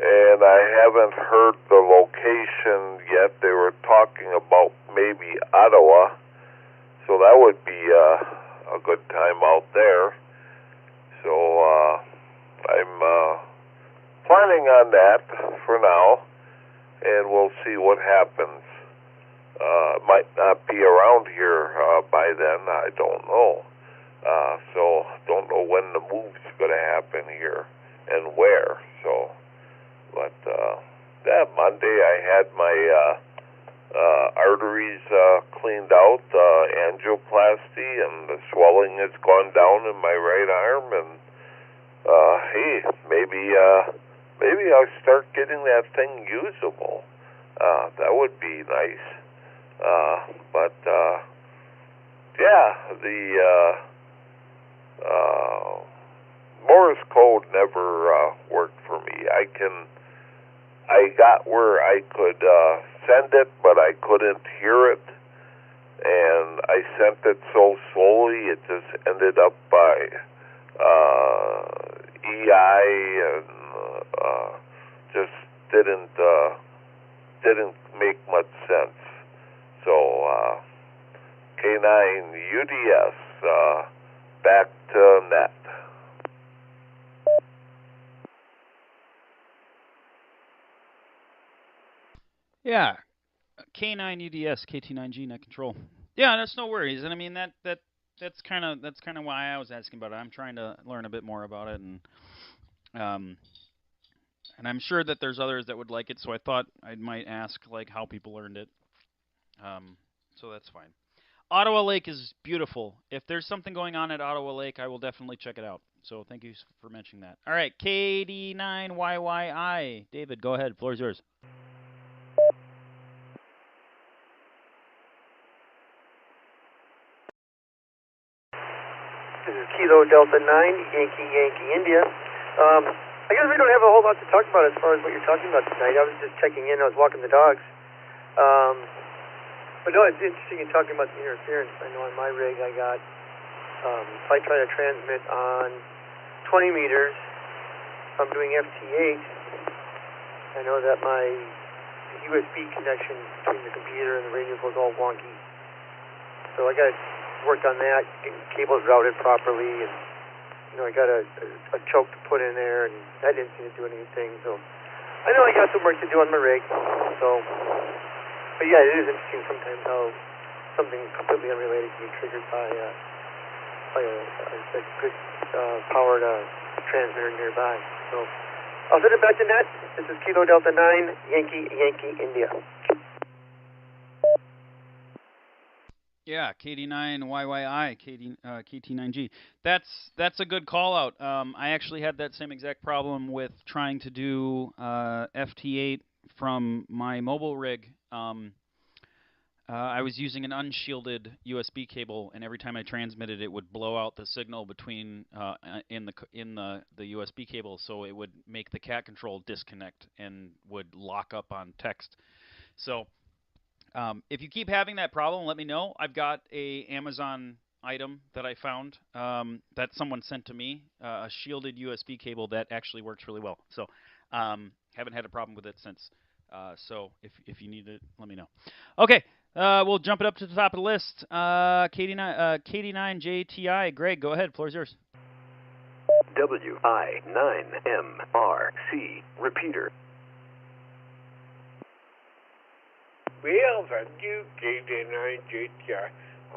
[SPEAKER 7] And I haven't heard the location yet. They were talking about maybe Ottawa, so that would be a good time out there. So I'm planning on that for now, and we'll see what happens. Might not be around here by then, I don't know. So don't know when the move's going to happen here and where. So. But Monday I had my arteries cleaned out, angioplasty, and the swelling has gone down in my right arm. And hey, maybe I'll start getting that thing usable. That would be nice.
[SPEAKER 9] the Morse code never worked for me. I got where I could send it, but I couldn't hear it, and I sent it so slowly it just ended up by EI, and just didn't make much sense. So K9 UDS back to net.
[SPEAKER 1] Yeah, K9 UDS KT9G net control. Yeah, that's no worries. And I mean that's kind of why I was asking about it. I'm trying to learn a bit more about it, and I'm sure that there's others that would like it. So I thought I might ask like how people learned it. So that's fine. Ottawa Lake is beautiful. If there's something going on at Ottawa Lake, I will definitely check it out. So thank you for mentioning that. All right, KD9YYI. David, go ahead. Floor is yours.
[SPEAKER 10] This is Kilo Delta 9, Yankee India. I guess we don't have a whole lot to talk about as far as what you're talking about tonight. I was just checking in. I was walking the dogs. But no, it's interesting you're talking about the interference. I know on my rig I got, if I try to transmit on 20 meters, if I'm doing FT8, I know that my USB connection between the computer and the radio goes all wonky. So I got to work on that, getting cables routed properly, and I got a choke to put in there, and that didn't seem to do anything. So I know I got some work to do on my rig. So, but yeah, it is interesting sometimes how something completely unrelated can be triggered by a good powered transmitter nearby. So I'll send it back to net. This is Kilo Delta 9, Yankee India.
[SPEAKER 1] Yeah, KD9YYI, KT9G. That's a good call out. I actually had that same exact problem with trying to do FT8 from my mobile rig. I was using an unshielded USB cable, and every time I transmitted, it would blow out the signal between in the USB cable, so it would make the cat control disconnect and would lock up on text. So if you keep having that problem, let me know. I've got a Amazon item that I found that someone sent to me, a shielded USB cable that actually works really well. So haven't had a problem with it since. So if you need it, let me know. Okay, we'll jump it up to the top of the list. KD9JTI. Greg, go ahead. Floor is yours.
[SPEAKER 11] WI9MRC Repeater.
[SPEAKER 2] Well, thank you, KD9JTI.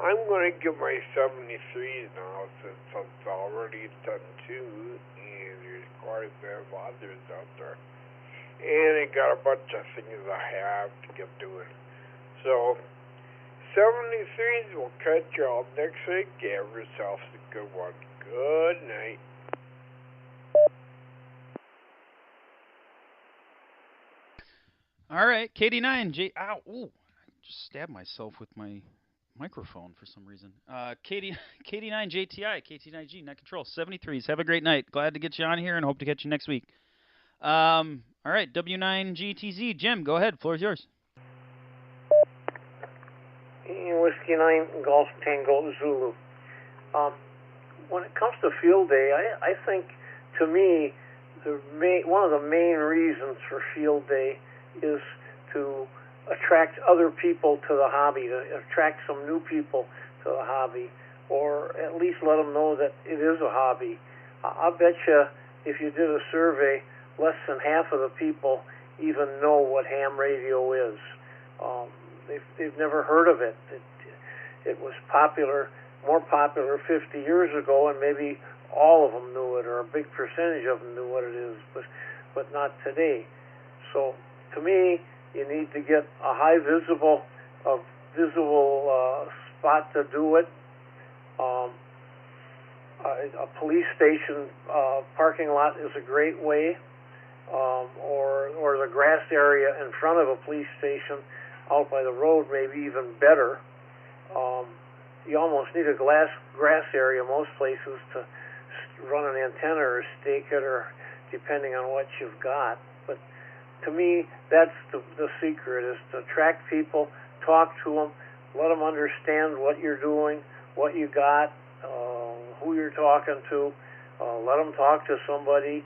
[SPEAKER 2] I'm going to give my 73s now since it's already done too, and there's quite a bit of others out there. And I got a bunch of things I have to get doing. So, 73s, we'll catch y'all next week. Have yourselves a good one. Good night.
[SPEAKER 1] All right, KD9J. Ow! Ooh, I just stabbed myself with my microphone for some reason. KD9JTI, KT9G, net control, 73s. Have a great night. Glad to get you on here and hope to catch you next week. All right, W9GTZ. Jim, go ahead. Floor is yours.
[SPEAKER 4] Whiskey 9 Golf Tango Zulu. When it comes to field day, I think, to me, one of the main reasons for field day is to attract other people to the hobby, to attract some new people to the hobby, or at least let them know that it is a hobby. I bet you if you did a survey, less than half of the people even know what ham radio is. They've never heard of it. It was more popular 50 years ago, and maybe all of them knew it, or a big percentage of them knew what it is, but not today. So to me, you need to get a high visible spot to do it. A police station parking lot is a great way, or the grass area in front of a police station out by the road, maybe even better. you almost need a grass area most places to run an antenna or stake it, or depending on what you've got. But to me, that's the secret, is to attract people, talk to them, let them understand what you're doing, what you got, who you're talking to, let them talk to somebody.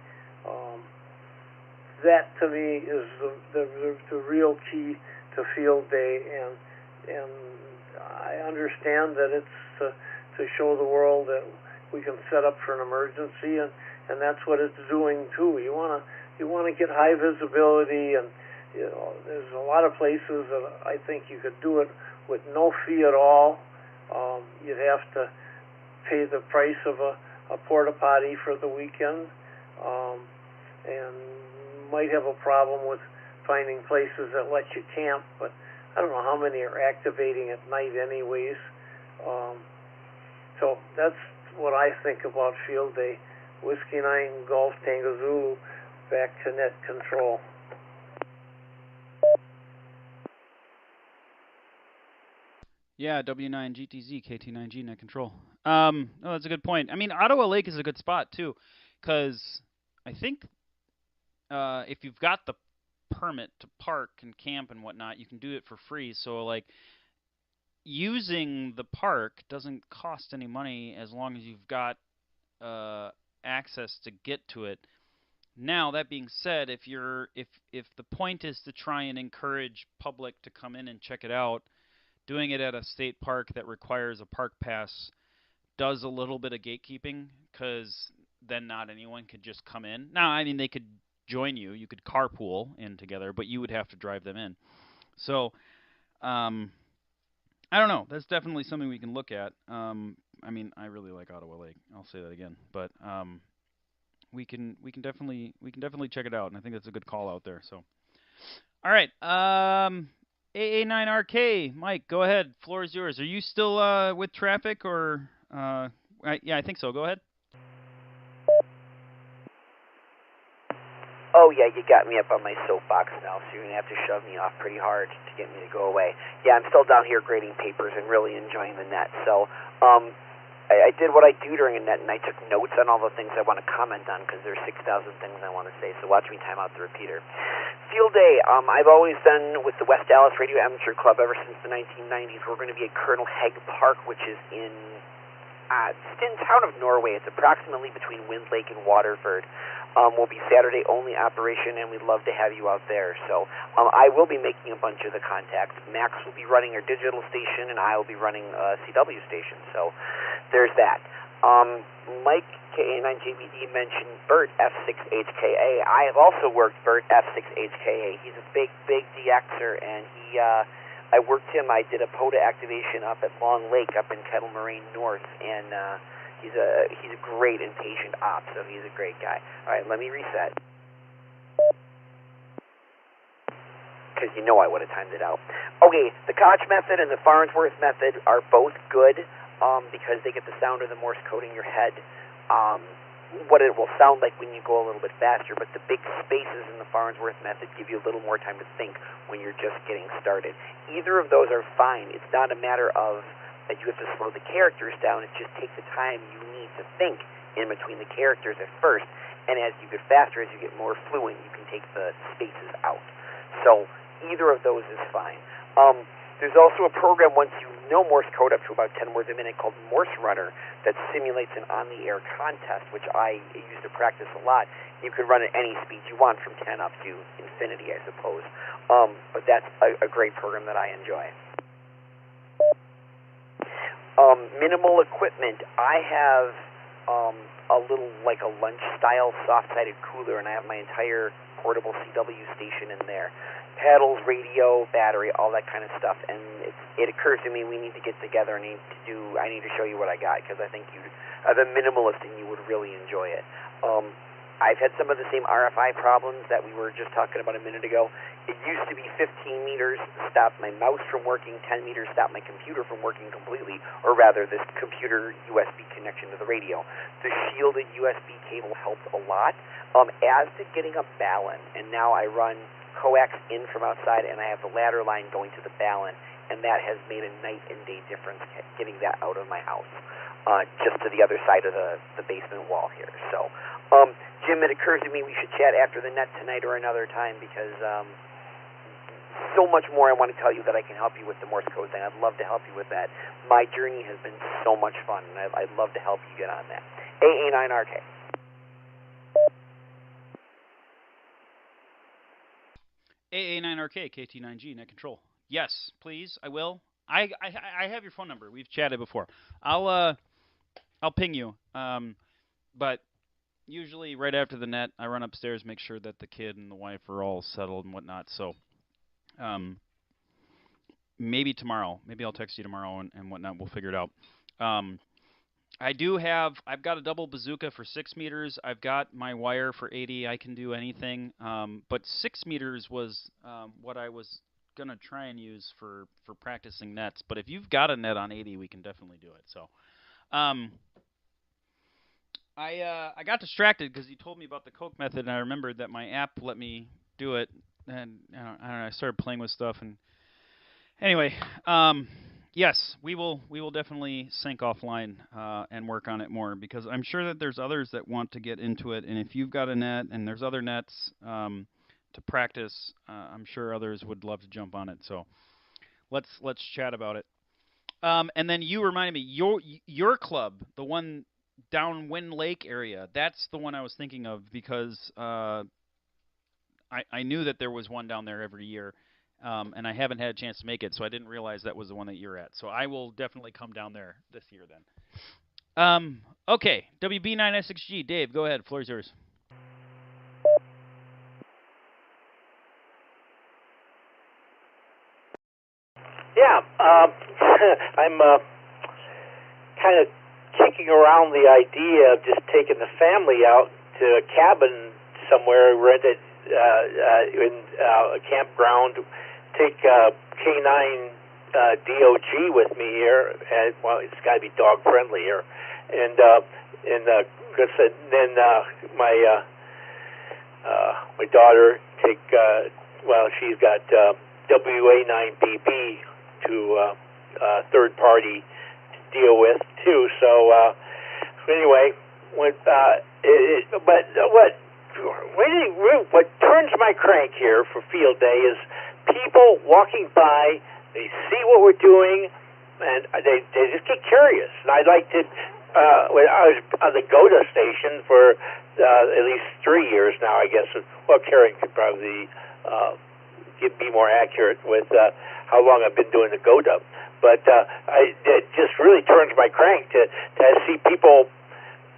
[SPEAKER 4] That to me is the real key to field day, and I understand that it's to show the world that we can set up for an emergency, and that's what it's doing too. You want to get high visibility, and there's a lot of places that I think you could do it with no fee at all. You'd have to pay the price of a porta potty for the weekend, and might have a problem with finding places that let you camp, but I don't know how many are activating at night anyways. So that's what I think about field day. Whiskey 9 Golf Tango Zulu, back to net control.
[SPEAKER 1] Yeah, W9 GTZ KT9G net control. Oh, that's a good point. I mean, Ottawa Lake is a good spot too, because I think if you've got the permit to park and camp and whatnot, you can do it for free. So like, using the park doesn't cost any money as long as you've got access to get to it. Now, that being said, if the point is to try and encourage public to come in and check it out, doing it at a state park that requires a park pass does a little bit of gatekeeping, because then not anyone could just come in. Now, I mean, they could join you. You could carpool in together, but you would have to drive them in. So, I don't know. That's definitely something we can look at. I mean, I really like Ottawa Lake. I'll say that again, but we can definitely check it out, and I think that's a good call out there. So, all right, AA9RK, Mike, go ahead. Floor is yours. Are you still with traffic, or yeah, I think so. Go ahead.
[SPEAKER 3] Oh, yeah, you got me up on my soapbox now, so you're going to have to shove me off pretty hard to get me to go away. Yeah, I'm still down here grading papers and really enjoying the net. So I did what I do during a net, and I took notes on all the things I want to comment on, because there's 6,000 things I want to say. So watch me time out the repeater. Field day, I've always been with the West Dallas Radio Amateur Club ever since the 1990s. We're going to be at Colonel Hegg Park, which is in town of Norway. It's approximately between Wind Lake and Waterford. Will be Saturday only operation, and we'd love to have you out there. So I will be making a bunch of the contacts. Max will be running our digital station, and I will be running a CW station. So there's that. Mike KA9JBD mentioned Bert F6HKA. I have also worked Bert F6HKA. He's a big DXer, and I worked him. I did a POTA activation up at Long Lake up in Kettle Moraine North, and he's a great and patient op, so he's a great guy. All right, let me reset, because you know I would have timed it out. Okay, the Koch method and the Farnsworth method are both good because they get the sound of the Morse code in your head. What it will sound like when you go a little bit faster, but the big spaces in the Farnsworth method give you a little more time to think when you're just getting started. Either of those are fine. It's not a matter of that you have to slow the characters down. It just takes the time you need to think in between the characters at first, and as you get faster, as you get more fluent, you can take the spaces out. So either of those is fine. There's also a program, once you know Morse code up to about 10 words a minute, called Morse Runner, that simulates an on-the-air contest, which I used to practice a lot. You can run at any speed you want, from 10 up to infinity, I suppose. But that's a great program that I enjoy. Minimal equipment. I have a little, like a lunch-style soft-sided cooler, and I have my entire portable CW station in there. Paddles, radio, battery, all that kind of stuff. And it occurs to me we need to get together and I need to show you what I got, because I think you, the minimalist in you, would really enjoy it. I've had some of the same RFI problems that we were just talking about a minute ago. It used to be 15 meters stopped my mouse from working, 10 meters stopped my computer from working completely, or rather this computer USB connection to the radio. The shielded USB cable helped a lot. As to getting a Balun, and now I run coax in from outside, and I have the ladder line going to the Balun. and that has made a night and day difference getting that out of my house, just to the other side of the basement wall here. So, Jim, it occurs to me we should chat after the net tonight or another time, because so much more I want to tell you that I can help you with the Morse code thing. I'd love to help you with that. My journey has been so much fun, and I'd love to help you get on that. AA9RK.
[SPEAKER 1] AA9RK, KT9G, net control. Yes, please, I will. I have your phone number. We've chatted before. I'll ping you. But usually right after the net, I run upstairs, make sure that the kid and the wife are all settled and whatnot. So maybe tomorrow. Maybe I'll text you tomorrow and whatnot. We'll figure it out. I've got a double bazooka for 6 meters. I've got my wire for 80. I can do anything. But 6 meters was what I was going to try and use for practicing nets. But if you've got a net on 80, we can definitely do it. So I got distracted because you told me about the Coke method, and I remembered that my app let me do it. And I don't know, I started playing with stuff. And anyway, yes, we will definitely sync offline and work on it more, because I'm sure that there's others that want to get into it. And if you've got a net and there's other nets to practice, I'm sure others would love to jump on it. So let's chat about it. And then you reminded me, your club, the one down Wind Lake area, that's the one I was thinking of, because I knew that there was one down there every year. And I haven't had a chance to make it, so I didn't realize that was the one that you're at. So I will definitely come down there this year then. Okay, WB9SXG, Dave, go ahead. Floor is yours.
[SPEAKER 5] Yeah, I'm kind of kicking around the idea of just taking the family out to a cabin somewhere, rented in a campground. Take K9 DOG with me here, and well, it's got to be dog friendly here, and then my daughter take she's got WA9BB to third party to deal with too. So anyway, what turns my crank here for field day is people walking by, they see what we're doing, and they just get curious. And I'd like to, when I was on the GOTA station for at least 3 years now, I guess. Well, Karen could probably be more accurate with how long I've been doing the GOTA. But it just really turns my crank to see people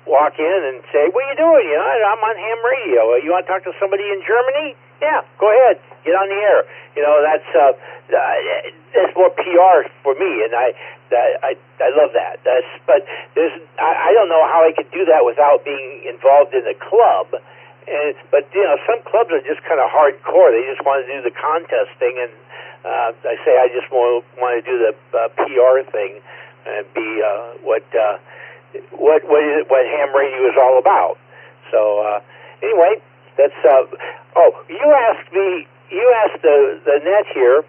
[SPEAKER 5] walk in and say, "What are you doing? You know, I'm on ham radio. You want to talk to somebody in Germany? Yeah, go ahead. Get on the air." You know, that's more PR for me, and I love that. But I don't know how I could do that without being involved in a club. But you know, some clubs are just kind of hardcore. They just want to do the contest thing, and I say I just want to do the PR thing and be what ham radio is all about. So anyway, that's you asked the net here,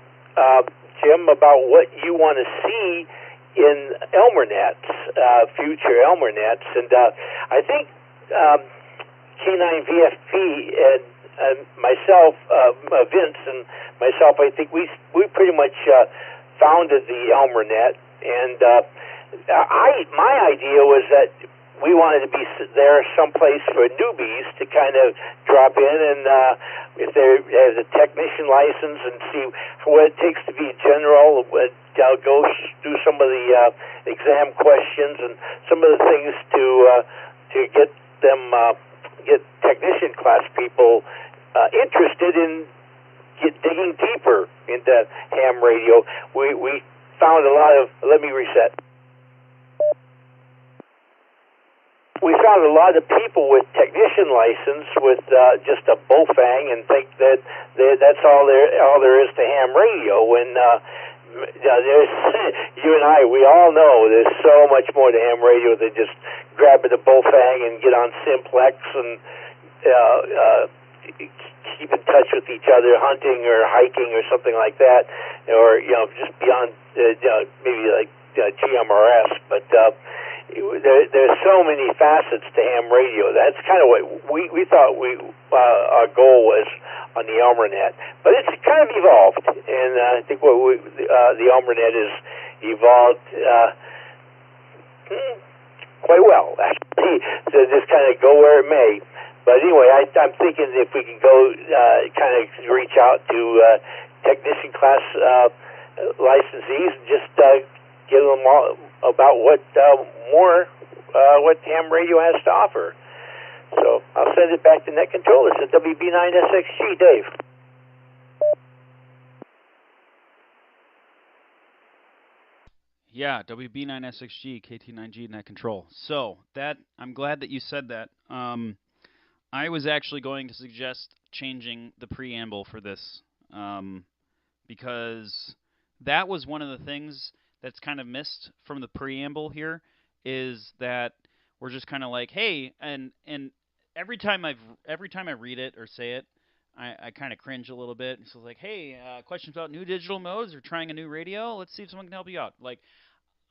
[SPEAKER 5] Jim, about what you want to see in Elmer nets, future Elmer nets, and I think K9 VFP and myself, Vince and myself, I think we pretty much founded the Elmer net, and my idea was that we wanted to be there someplace for newbies to kind of drop in and if they have a technician license and see what it takes to be a general, go do some of the exam questions and some of the things to get them get technician class people interested in digging deeper into ham radio. We found a lot of, let me reset. We found a lot of people with technician license with just a bullfang and think that that's all there is to ham radio. When there's you and I, we all know there's so much more to ham radio than just grabbing a bullfang and get on simplex and keep in touch with each other, hunting or hiking or something like that, or just beyond maybe like GMRS. But there's so many facets to ham radio. That's kind of what we thought our goal was on the ElmerNet, but it's kind of evolved, and I think the ElmerNet has evolved quite well, actually, to just kind of go where it may. But anyway, I'm thinking if we can go kind of reach out to technician class licensees and just give them all about what ham radio has to offer. So I'll send it back to Net Controllers at WB9SXG, Dave.
[SPEAKER 1] Yeah, WB9SXG, KT9G, Net Control. So I'm glad that you said that. I was actually going to suggest changing the preamble for this because that was one of the things that's kind of missed from the preamble here, is that we're just kind of like, hey, and every time I read it or say it, I kind of cringe a little bit. So it's like, hey, questions about new digital modes or trying a new radio? Let's see if someone can help you out. Like,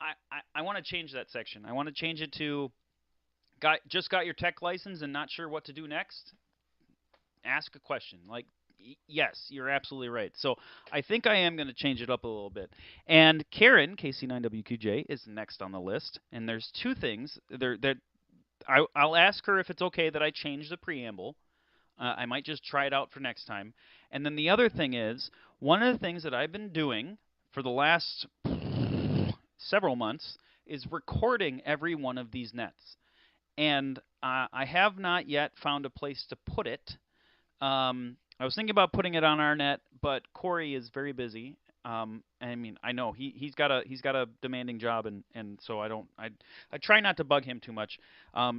[SPEAKER 1] I want to change that section. I want to change it to just got your tech license and not sure what to do next? Ask a question. Like, yes, you're absolutely right. So I think I am going to change it up a little bit. And Karen, KC9WQJ, is next on the list. And there's two things that I'll ask her if it's okay that I change the preamble. I might just try it out for next time. And then the other thing is, one of the things that I've been doing for the last several months is recording every one of these nets. And I have not yet found a place to put it. I was thinking about putting it on our net, but Corey is very busy. I mean, I know he's got a demanding job, and so I try not to bug him too much.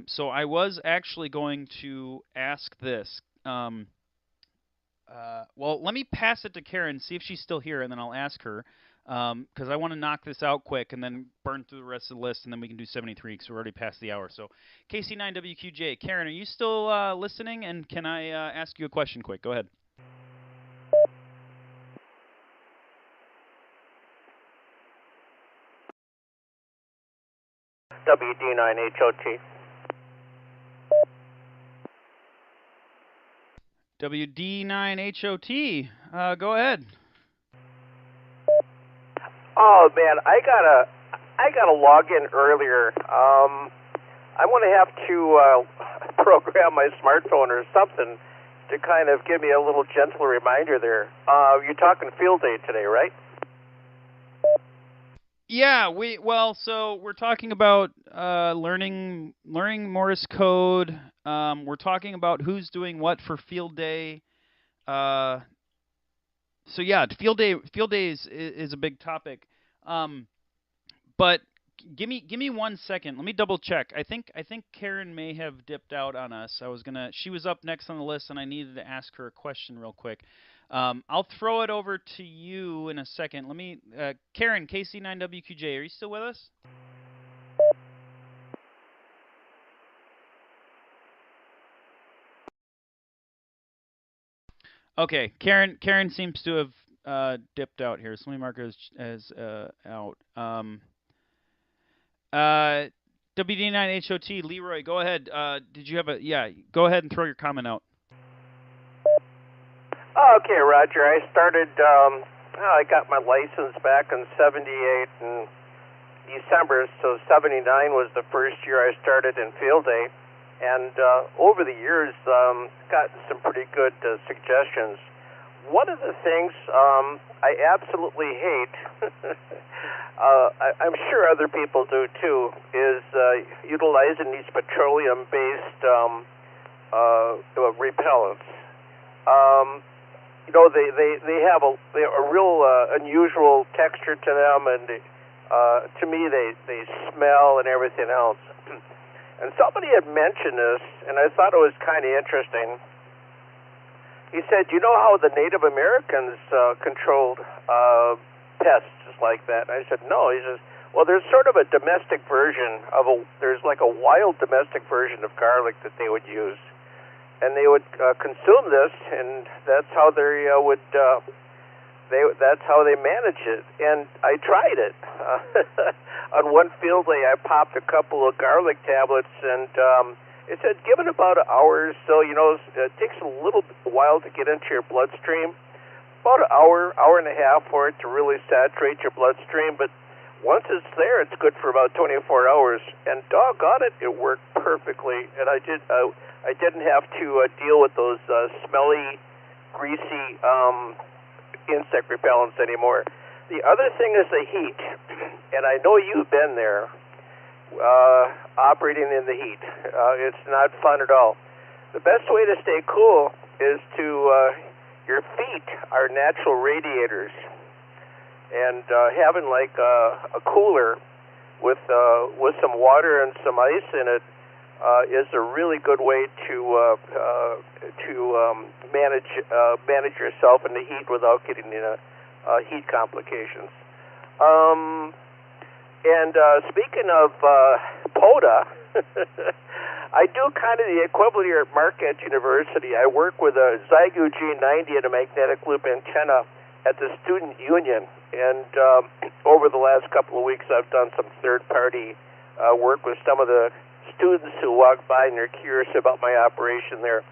[SPEAKER 1] So I was actually going to ask this. Well, let me pass it to Karen, see if she's still here, and then I'll ask her. Because I want to knock this out quick and then burn through the rest of the list, and then we can do 73 because we're already past the hour. So, KC9WQJ, Karen, are you still listening? And can I ask you a question quick? Go ahead.
[SPEAKER 11] WD9HOT.
[SPEAKER 1] WD9HOT. Go ahead.
[SPEAKER 11] Oh man, I gotta log in earlier. I'm gonna have to program my smartphone or something to kind of give me a little gentle reminder there. You're talking field day today, right?
[SPEAKER 1] Yeah, so we're talking about learning Morse code. We're talking about who's doing what for field day. So yeah, field day is a big topic. But give me 1 second. Let me double check. I think Karen may have dipped out on us. She was up next on the list, and I needed to ask her a question real quick. I'll throw it over to you in a second. Let me, Karen, KC9WQJ, are you still with us? Okay, Karen seems to have dipped out here, so let me mark her as out. WD9HOT, Leroy, go ahead. Did you have go ahead and throw your comment out.
[SPEAKER 11] Okay, Roger. I started, I got my license back in 78 in December, so 79 was the first year I started in field day. And over the years, gotten some pretty good suggestions. One of the things I absolutely hate, I'm sure other people do too, is utilizing these petroleum-based repellents. They have a real unusual texture to them, and to me, they smell and everything else. And somebody had mentioned this, and I thought it was kind of interesting. He said, you know how the Native Americans controlled pests like that? And I said, no. He says, well, there's sort of a domestic version there's like a wild domestic version of garlic that they would use. and they would consume this, and that's how they that's how they manage it. And I tried it. On one field day, I popped a couple of garlic tablets, and it said give it about an hour or so. You know, it takes a little while to get into your bloodstream. About an hour, hour and a half for it to really saturate your bloodstream. But once it's there, it's good for about 24 hours. And doggone it, it worked perfectly. And I didn't have to deal with those smelly, greasy insect repellents anymore. The other thing is the heat, and I know you've been there, operating in the heat. It's not fun at all. The best way to stay cool is to, your feet are natural radiators, and having like a cooler with some water and some ice in it is a really good way to manage yourself in the heat without getting heat complications. And speaking of POTA, I do kind of the equivalent here at Marquette University. I work with a Zygu G90 and a magnetic loop antenna at the student union. And over the last couple of weeks, I've done some third-party work with some of the students who walk by and they're curious about my operation there.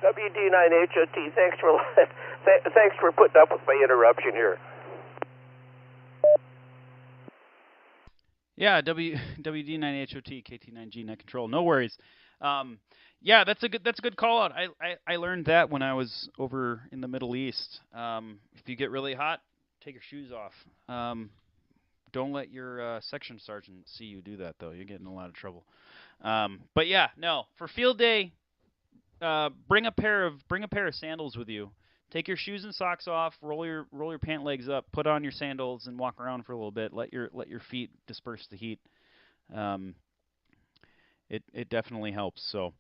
[SPEAKER 11] WD9HOT, thanks for putting up with my interruption here.
[SPEAKER 1] Yeah, WD9HOT, KT9G net control. No worries. Yeah, that's a good call out. I learned that when I was over in the Middle East. If you get really hot, take your shoes off. Don't let your section sergeant see you do that though. You get in a lot of trouble. But yeah, no, for field day, bring a pair of sandals with you. Take your shoes and socks off. Roll your pant legs up. Put on your sandals and walk around for a little bit. Let your feet disperse the heat. It definitely helps. So,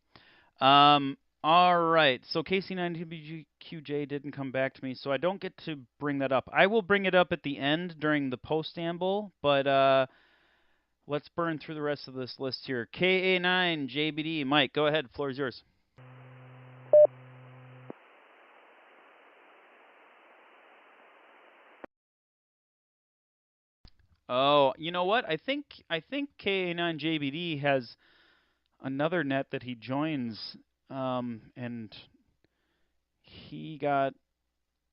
[SPEAKER 1] all right. So KC9QJ didn't come back to me, so I don't get to bring that up. I will bring it up at the end during the post-amble, but let's burn through the rest of this list here. KA9JBD, Mike, go ahead. Floor is yours. Oh, you know what? I think KA9JBD has another net that he joins, and he got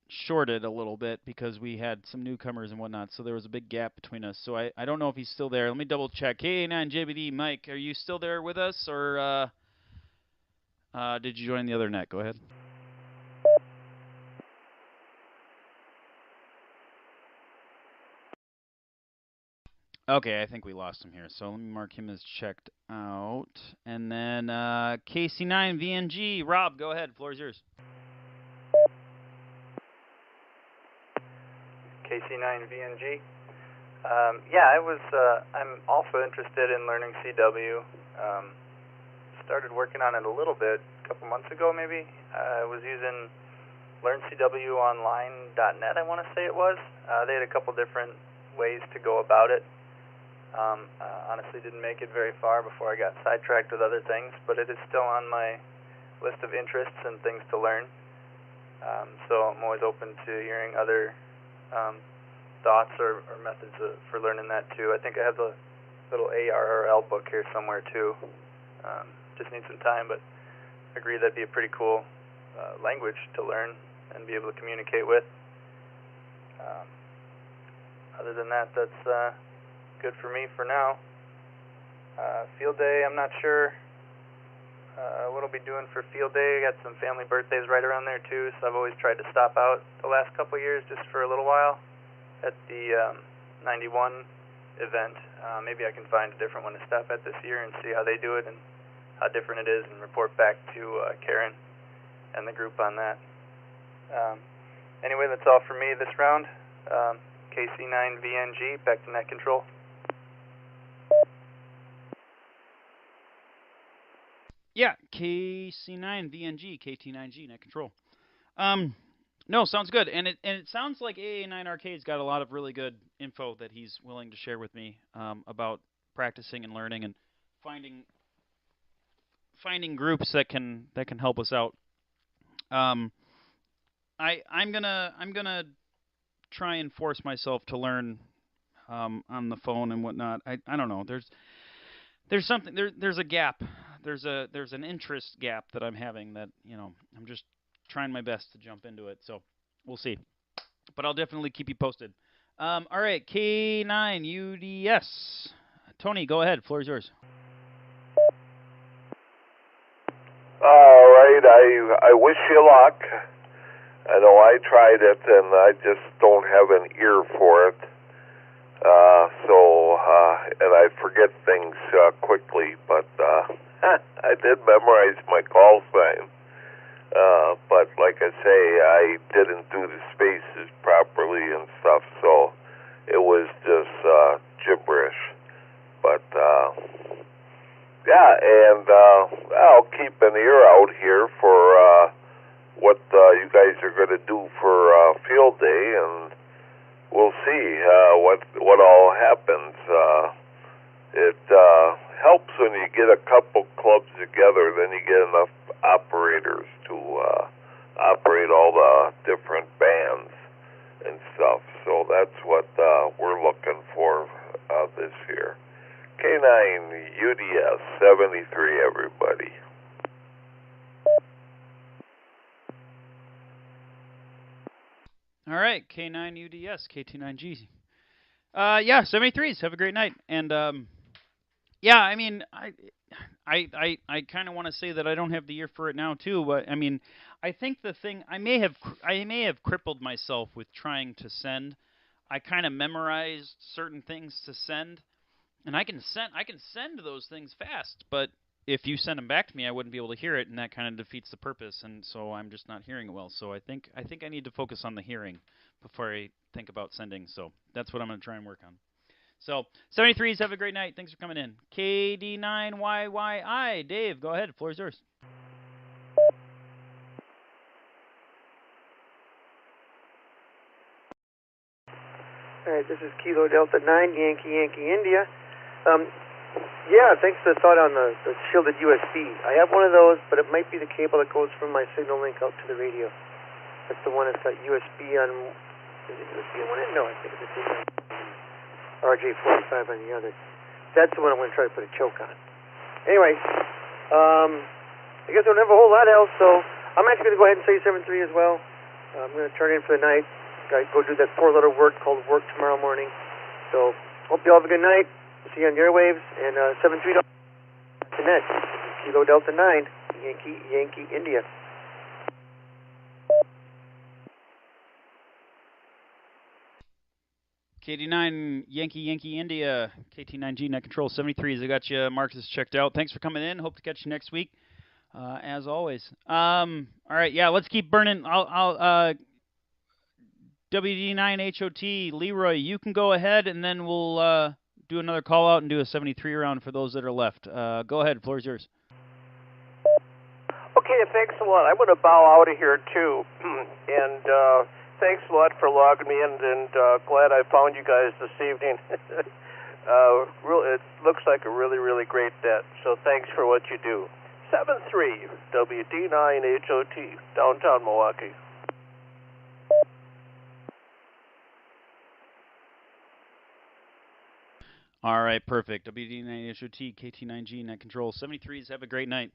[SPEAKER 1] shorted a little bit because we had some newcomers and whatnot, so there was a big gap between us. So I don't know if he's still there. Let me double check. KA9JBD, Mike, are you still there with us, or did you join the other net? Go ahead. Okay, I think we lost him here, so let me mark him as checked out. And then KC9VNG, Rob, go ahead. Floor is yours.
[SPEAKER 8] KC9VNG. Yeah, I'm also interested in learning CW. Started working on it a little bit a couple months ago, maybe. I was using LearnCWOnline.net, I want to say it was. They had a couple different ways to go about it. Honestly didn't make it very far before I got sidetracked with other things, but it is still on my list of interests and things to learn. So I'm always open to hearing other thoughts or methods for learning that too. I think I have the little ARRL book here somewhere too. Just need some time, but I agree that'd be a pretty cool language to learn and be able to communicate with. Other than that, that's good for me for now. Field day, I'm not sure what I'll be doing for field day. I got some family birthdays right around there too, so I've always tried to stop out the last couple of years just for a little while at the 91 event. Maybe I can find a different one to stop at this year and see how they do it and how different it is and report back to Karen and the group on that. Anyway, that's all for me this round. KC9VNG, back to net control.
[SPEAKER 1] Yeah, KC9VNG, KT9G, net control. No, sounds good, and it sounds like AA9 Arcade's got a lot of really good info that he's willing to share with me about practicing and learning and finding groups that can help us out. I'm gonna try and force myself to learn on the phone and whatnot. I don't know. There's something there's a gap. There's an interest gap that I'm having that, I'm just trying my best to jump into it. So we'll see. But I'll definitely keep you posted. All right, K9 UDS. Tony, go ahead. Floor is yours.
[SPEAKER 9] All right, I wish you luck. I know I tried it, and I just don't have an ear for it. And I forget things quickly, but I did memorize my call sign. But like I say, I didn't do the spaces properly and stuff, so it was just gibberish. But yeah, and I'll keep an ear out here for what you guys are going to do for field day, and we'll see what all happens. It helps when you get a couple clubs together, then you get enough operators to operate all the different bands and stuff. So that's what we're looking for this year. K9 UDS 73, everybody.
[SPEAKER 1] All right, K9 UDS, KT9G. Yeah, 73s. Have a great night. And yeah, I mean, I kind of want to say that I don't have the ear for it now too, but I mean, I think the thing I may have crippled myself with trying to send. I kind of memorized certain things to send, and I can send those things fast, but if you send them back to me, I wouldn't be able to hear it, and that kind of defeats the purpose, and so I'm just not hearing it well. So I think I need to focus on the hearing before I think about sending. So that's what I'm going to try and work on. So 73s, have a great night. Thanks for coming in. KD9YYI, Dave, go ahead. The floor is yours.
[SPEAKER 10] All right, this is Kilo Delta 9, Yankee India. Yeah, thanks for the thought on the shielded USB. I have one of those, but it might be the cable that goes from my signal link out to the radio. That's the one that's got USB on. Is it USB on one end? No, I think it's RJ45 on the other. That's the one I'm going to try to put a choke on. Anyway, I guess I don't have a whole lot else, so I'm actually going to go ahead and say 7-3 as well. I'm going to turn in for the night. Got to go do that 4-letter word called work tomorrow morning. So hope you all have a good night. See you on the airwaves, and 7-3 to net. Kilo Delta 9, Yankee India.
[SPEAKER 1] KD9 Yankee India, KT9G net control 73s. I got you, Marcus, checked out. Thanks for coming in. Hope to catch you next week, as always. All right, yeah, let's keep burning. I'll WD9HOT, Leroy, you can go ahead, and then we'll do another call out and do a 73 round for those that are left. Go ahead, floor is yours.
[SPEAKER 11] Okay, thanks a lot. I'm going to bow out of here too, and thanks a lot for logging me in, and glad I found you guys this evening. It looks like a really, really great net, so thanks for what you do. 7-3, WD9HOT, downtown Milwaukee.
[SPEAKER 1] All right, perfect. WD9HOT, KT9G, net control 73s. Have a great night.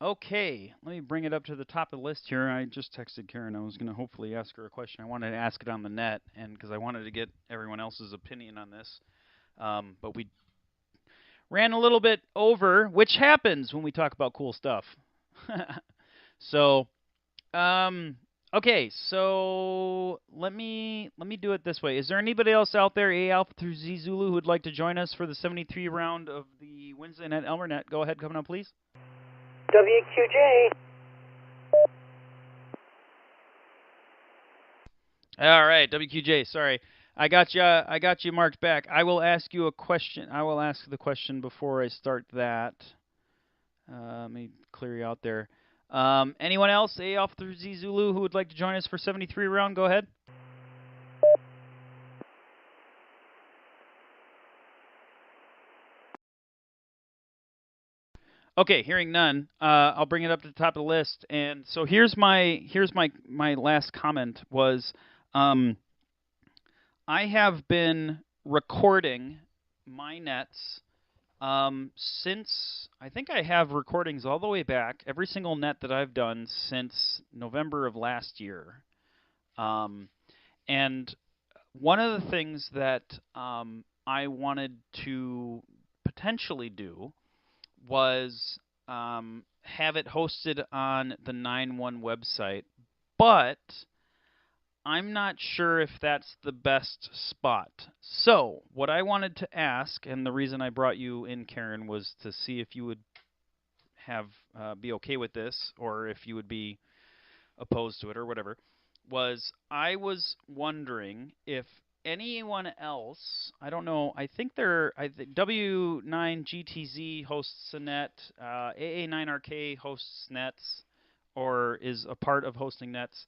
[SPEAKER 1] Okay, let me bring it up to the top of the list here. I just texted Karen. I was going to hopefully ask her a question. I wanted to ask it on the net, and because I wanted to get everyone else's opinion on this. But we ran a little bit over, which happens when we talk about cool stuff. So, okay, so let me do it this way. Is there anybody else out there, A Alpha through Z Zulu, who would like to join us for the 73 round of the Wednesday night Elmer Net? Go ahead, come on, please.
[SPEAKER 6] WQJ.
[SPEAKER 1] All right, WQJ. Sorry, I got you marked back. I will ask you a question. I will ask the question before I start that. Let me clear you out there. Anyone else, A Alpha through Z Zulu, who would like to join us for 73 round? Go ahead. Okay, hearing none, I'll bring it up to the top of the list. And so here's my last comment was, I have been recording my nets since, I think I have recordings all the way back, every single net that I've done since November of last year. And one of the things that I wanted to potentially do was have it hosted on the 9-1 website, but I'm not sure if that's the best spot. So what I wanted to ask, and the reason I brought you in, Karen, was to see if you would have be okay with this, or if you would be opposed to it, or whatever, was I was wondering if anyone else, I don't know, I think W9GTZ hosts a net, AA9RK hosts nets, or is a part of hosting nets.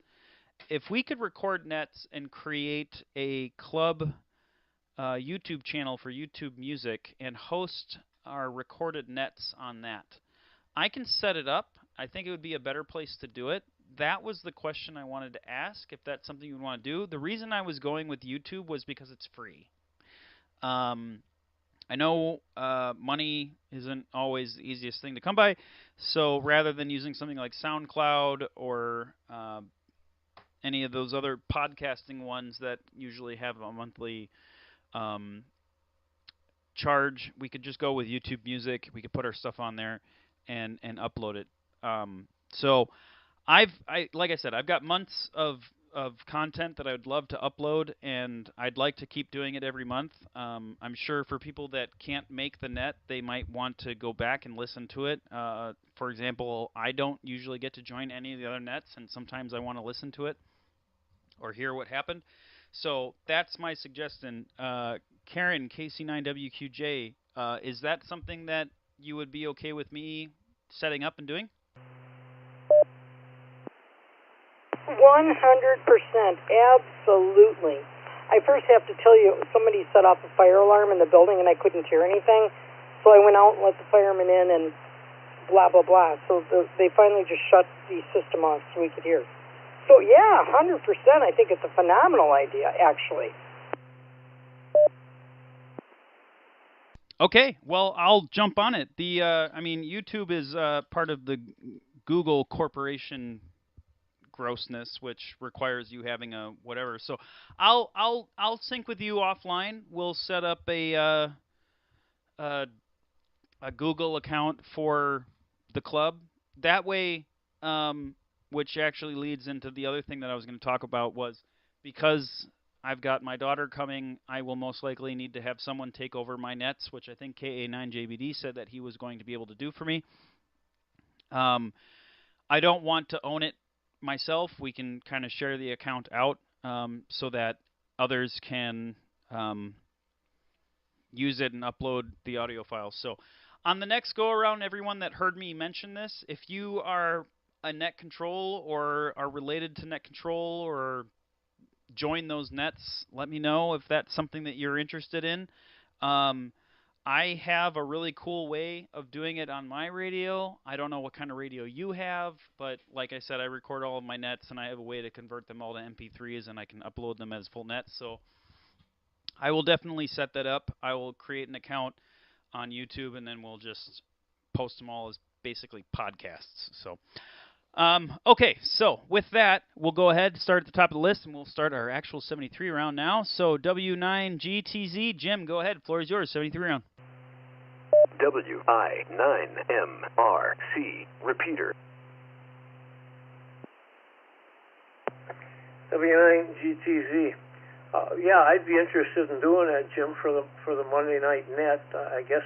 [SPEAKER 1] If we could record nets and create a club YouTube channel for YouTube Music and host our recorded nets on that, I can set it up. I think it would be a better place to do it. That was the question I wanted to ask, if that's something you would want to do. The reason I was going with YouTube was because it's free. I know money isn't always the easiest thing to come by, so rather than using something like SoundCloud or any of those other podcasting ones that usually have a monthly charge, we could just go with YouTube Music. We could put our stuff on there and upload it. So like I said, I've got months of content that I would love to upload, and I'd like to keep doing it every month. I'm sure for people that can't make the net, they might want to go back and listen to it. For example, I don't usually get to join any of the other nets, and sometimes I want to listen to it or hear what happened. So that's my suggestion. Karen, KC9WQJ, is that something that you would be okay with me setting up and doing?
[SPEAKER 6] 100%, absolutely. I first have to tell you, somebody set off a fire alarm in the building and I couldn't hear anything, so I went out and let the firemen in and blah, blah, blah. So they finally just shut the system off so we could hear. So yeah, 100%, I think it's a phenomenal idea, actually.
[SPEAKER 1] Okay, well, I'll jump on it. YouTube is part of the Google corporation grossness, which requires you having a whatever. So I'll sync with you offline. We'll set up a Google account for the club. That way, which actually leads into the other thing that I was going to talk about, was because I've got my daughter coming, I will most likely need to have someone take over my nets, which I think KA9JBD said that he was going to be able to do for me. I don't want to own it myself. We can kind of share the account out so that others can use it and upload the audio files. So on the next go around, everyone that heard me mention this, if you are a net control or are related to net control or join those nets, let me know if that's something that you're interested in. I have a really cool way of doing it on my radio. I don't know what kind of radio you have, but like I said, I record all of my nets, and I have a way to convert them all to MP3s, and I can upload them as full nets. So I will definitely set that up. I will create an account on YouTube, and then we'll just post them all as basically podcasts. So, okay, so with that, we'll go ahead and start at the top of the list, and we'll start our actual 73 round now. So W9GTZ, Jim, go ahead. The floor is yours, 73 round.
[SPEAKER 12] WI9MRC Repeater.
[SPEAKER 4] W9GTZ. Yeah, I'd be interested in doing that, Jim, for the Monday night net. I guess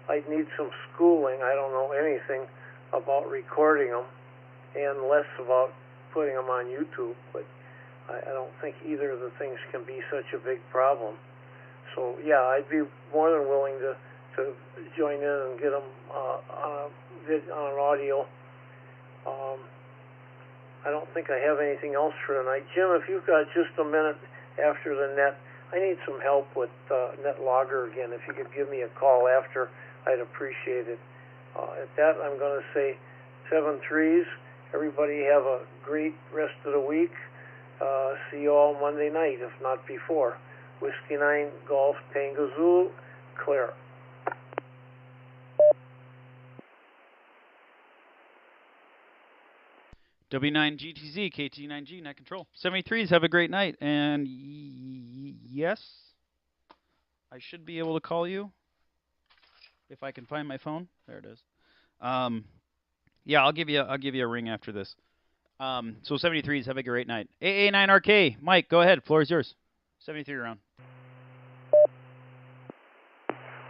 [SPEAKER 4] I'd need some schooling. I don't know anything about recording them, and less about putting them on YouTube. But I don't think either of the things can be such a big problem. So yeah, I'd be more than willing to join in and get them on an audio. I don't think I have anything else for tonight. Jim, if you've got just a minute after the net, I need some help with NetLogger again. If you could give me a call after, I'd appreciate it. At that, I'm going to say 7-3s. Everybody have a great rest of the week. See you all Monday night, if not before. Whiskey 9 Golf Tango Zulu, clear.
[SPEAKER 1] W9GTZ, KT9G, net control. 73s, have a great night. And yes, I should be able to call you if I can find my phone. There it is. Yeah, I'll give you a ring after this. So 73s, have a great night. AA9RK, Mike, go ahead. Floor is yours. 73 round.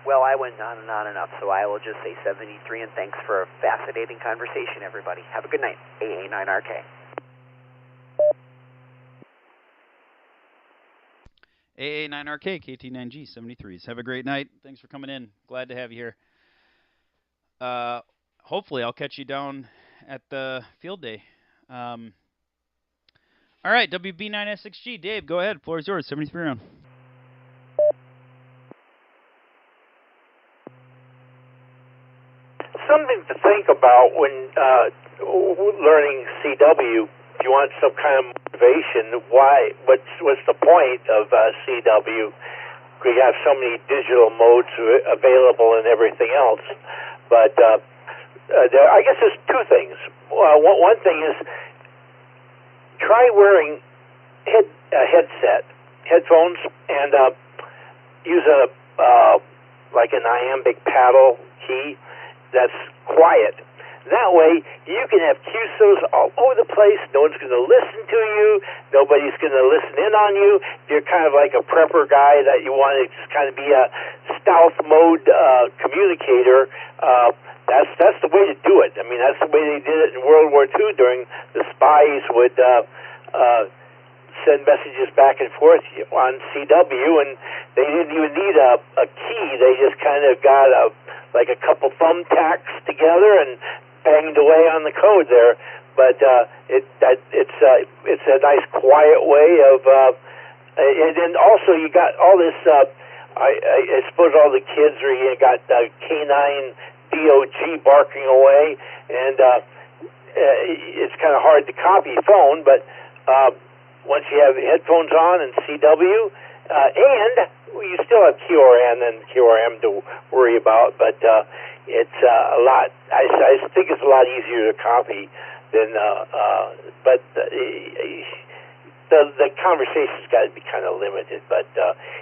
[SPEAKER 3] Well, I went on and on enough, so I will just say 73, and thanks for a fascinating conversation, everybody. Have a good night. AA9RK.
[SPEAKER 1] AA9RK, KT9G, 73s. Have a great night. Thanks for coming in. Glad to have you here. Hopefully, I'll catch you down at the field day. All right, WB9S6G. Dave, go ahead. Floor is yours. 73 round.
[SPEAKER 5] Something to think about when learning CW. If you want some kind of motivation, what's the point of CW? We have so many digital modes available and everything else. But I guess there's two things. One thing is try wearing headphones, and use like an iambic paddle key that's quiet. That way, you can have QSOs all over the place. No one's going to listen to you. Nobody's going to listen in on you. You're kind of like a prepper guy that you want to just kind of be a stealth mode communicator. That's the way to do it. I mean, that's the way they did it in World War II. During the spies would send messages back and forth on CW, and they didn't even need a key. They just kind of got like a couple thumbtacks together and banged away on the code there. But it's a nice quiet way of, and then also you got all this. I suppose all the kids you got canine DOG barking away, and it's kind of hard to copy phone, but once you have headphones on and CW, and you still have QRN and QRM to worry about, but it's a lot. I think it's a lot easier to copy than, but the conversation's got to be kind of limited. But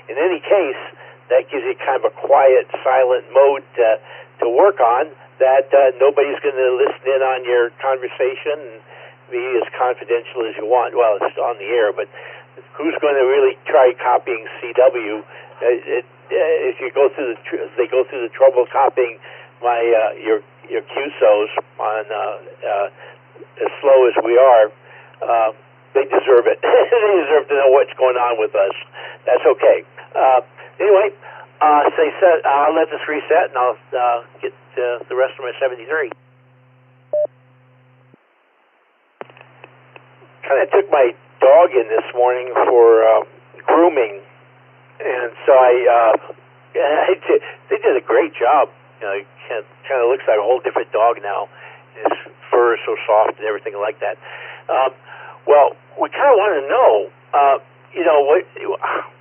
[SPEAKER 5] in any case, that gives you kind of a quiet, silent mode to work on. That nobody's going to listen in on your conversation and be as confidential as you want. Well, it's on the air, but who's going to really try copying CW? If you go through they go through the trouble copying my your QSOs on as slow as we are, they deserve it. They deserve to know what's going on with us. That's okay. Anyway, I'll let this reset, and I'll get the rest of my 73. Kind of took my dog in this morning for grooming, and so they did a great job. You know, it kind of looks like a whole different dog now. His fur is so soft and everything like that. Well, we kind of want to know,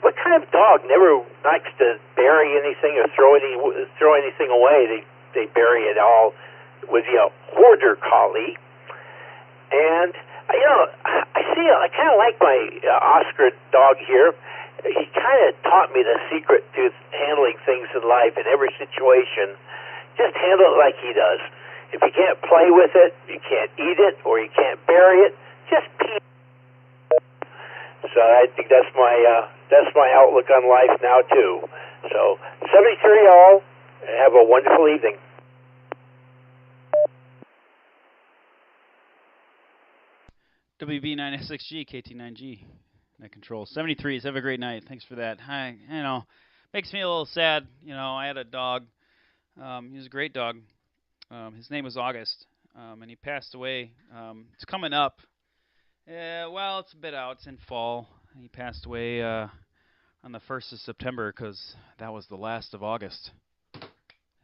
[SPEAKER 5] what kind of dog never likes to bury anything or throw anything away? They bury it all. Was he a hoarder collie? And I kind of like my Oscar dog here. He kind of taught me the secret to handling things in life in every situation. Just handle it like he does. If you can't play with it, you can't eat it, or you can't bury it, just pee. So I think that's my outlook on life now too. So 73 all. Have a wonderful evening.
[SPEAKER 1] WB9S6G, KT9G, net control. 73s, have a great night. Thanks for that. Makes me a little sad. I had a dog. He was a great dog. His name was August, and he passed away. It's coming up. It's a bit out. It's in fall. He passed away on the 1st of September because that was the last of August.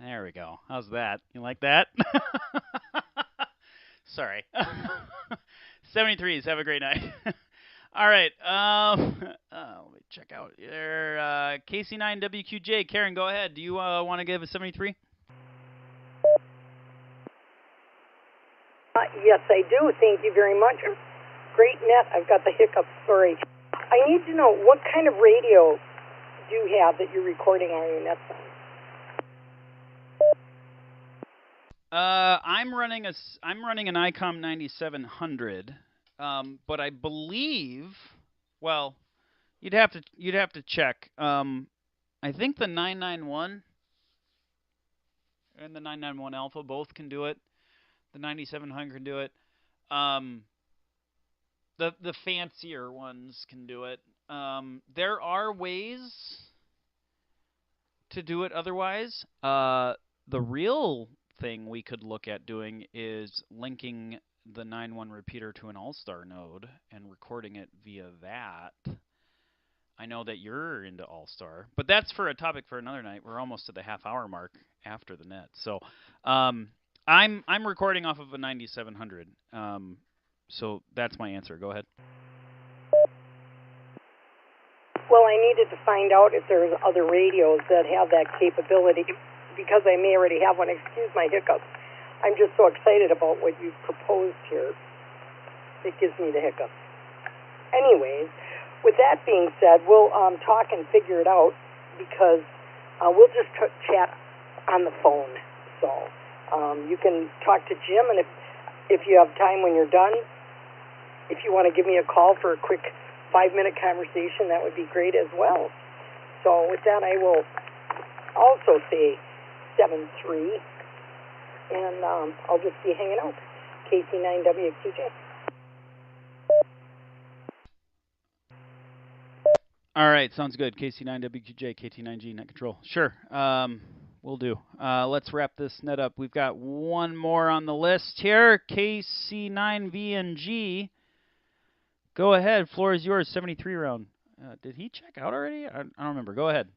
[SPEAKER 1] There we go. How's that? You like that? Sorry. 73s. Have a great night. All right. Let me check out there. KC9WQJ. Karen, go ahead. Do you want to give a 73?
[SPEAKER 6] Yes, I do. Thank you very much. Great net. I've got the hiccups. Sorry. I need to know what kind of radio do you have that you're recording on your nets on?
[SPEAKER 1] I'm running an ICOM 9700, but I believe, well, you'd have to check. I think the 991 and the 991 Alpha both can do it. The 9700 can do it. The fancier ones can do it. There are ways to do it otherwise. The real thing we could look at doing is linking the 9.1 repeater to an all-star node and recording it via that. I know that you're into all-star, but that's for a topic for another night. We're almost at the half-hour mark after the net. So I'm recording off of a 9700. So that's my answer. Go ahead.
[SPEAKER 6] Well, I needed to find out if there's other radios that have that capability, because I may already have one. Excuse my hiccups. I'm just so excited about what you've proposed here. It gives me the hiccups. Anyways, with that being said, we'll talk and figure it out, because we'll just chat on the phone. So you can talk to Jim, and if you have time when you're done, if you want to give me a call for a quick 5-minute conversation, that would be great as well. So with that, I will also say 7-3, and I'll just be hanging out. KC9WQJ.
[SPEAKER 1] All right, sounds good. KC9WQJ, KT9G, net control. Sure, we'll do. Let's wrap this net up. We've got one more on the list here. KC9VNG. Go ahead. Floor is yours. 73 round. Did he check out already? I don't remember. Go ahead.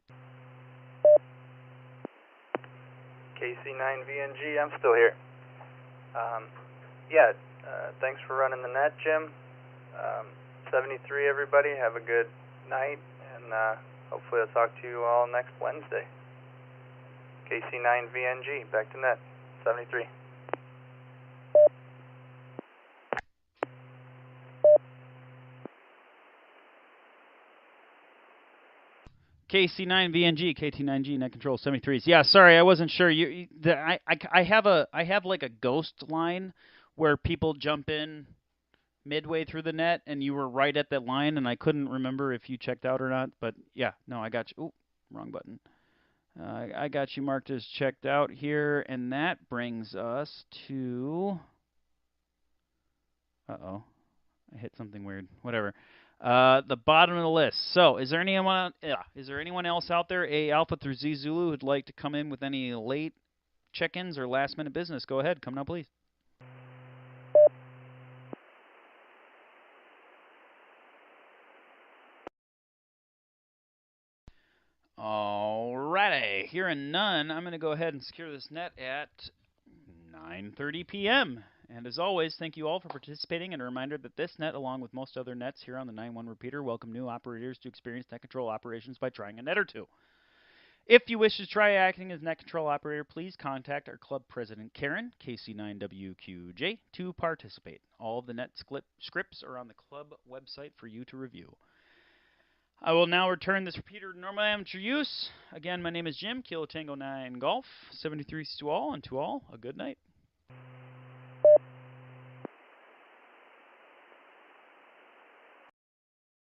[SPEAKER 8] KC9VNG, I'm still here. Thanks for running the net, Jim. 73, everybody. Have a good night, and hopefully I'll talk to you all next Wednesday. KC9VNG, back to net. 73.
[SPEAKER 1] KC9VNG, KT9G, net control 73s. Yeah, sorry, I wasn't sure. I have like a ghost line where people jump in midway through the net, and you were right at that line, and I couldn't remember if you checked out or not. But yeah, no, I got you. Ooh, wrong button. I got you marked as checked out here, and that brings us to. Uh-oh, I hit something weird. Whatever. The bottom of the list. So, is there anyone else out there, A Alpha through Z Zulu, who'd like to come in with any late check-ins or last-minute business? Go ahead, come now, please. Alrighty, hearing none, I'm going to go ahead and secure this net at 9:30 p.m. And as always, thank you all for participating, and a reminder that this net, along with most other nets here on the 9.1 repeater, welcome new operators to experience net control operations by trying a net or two. If you wish to try acting as net control operator, please contact our club president, Karen, KC9WQJ, to participate. All of the net scripts are on the club website for you to review. I will now return this repeater to normal amateur use. Again, my name is Jim, Kilo Tango 9 Golf, 73 to all, and to all, a good night.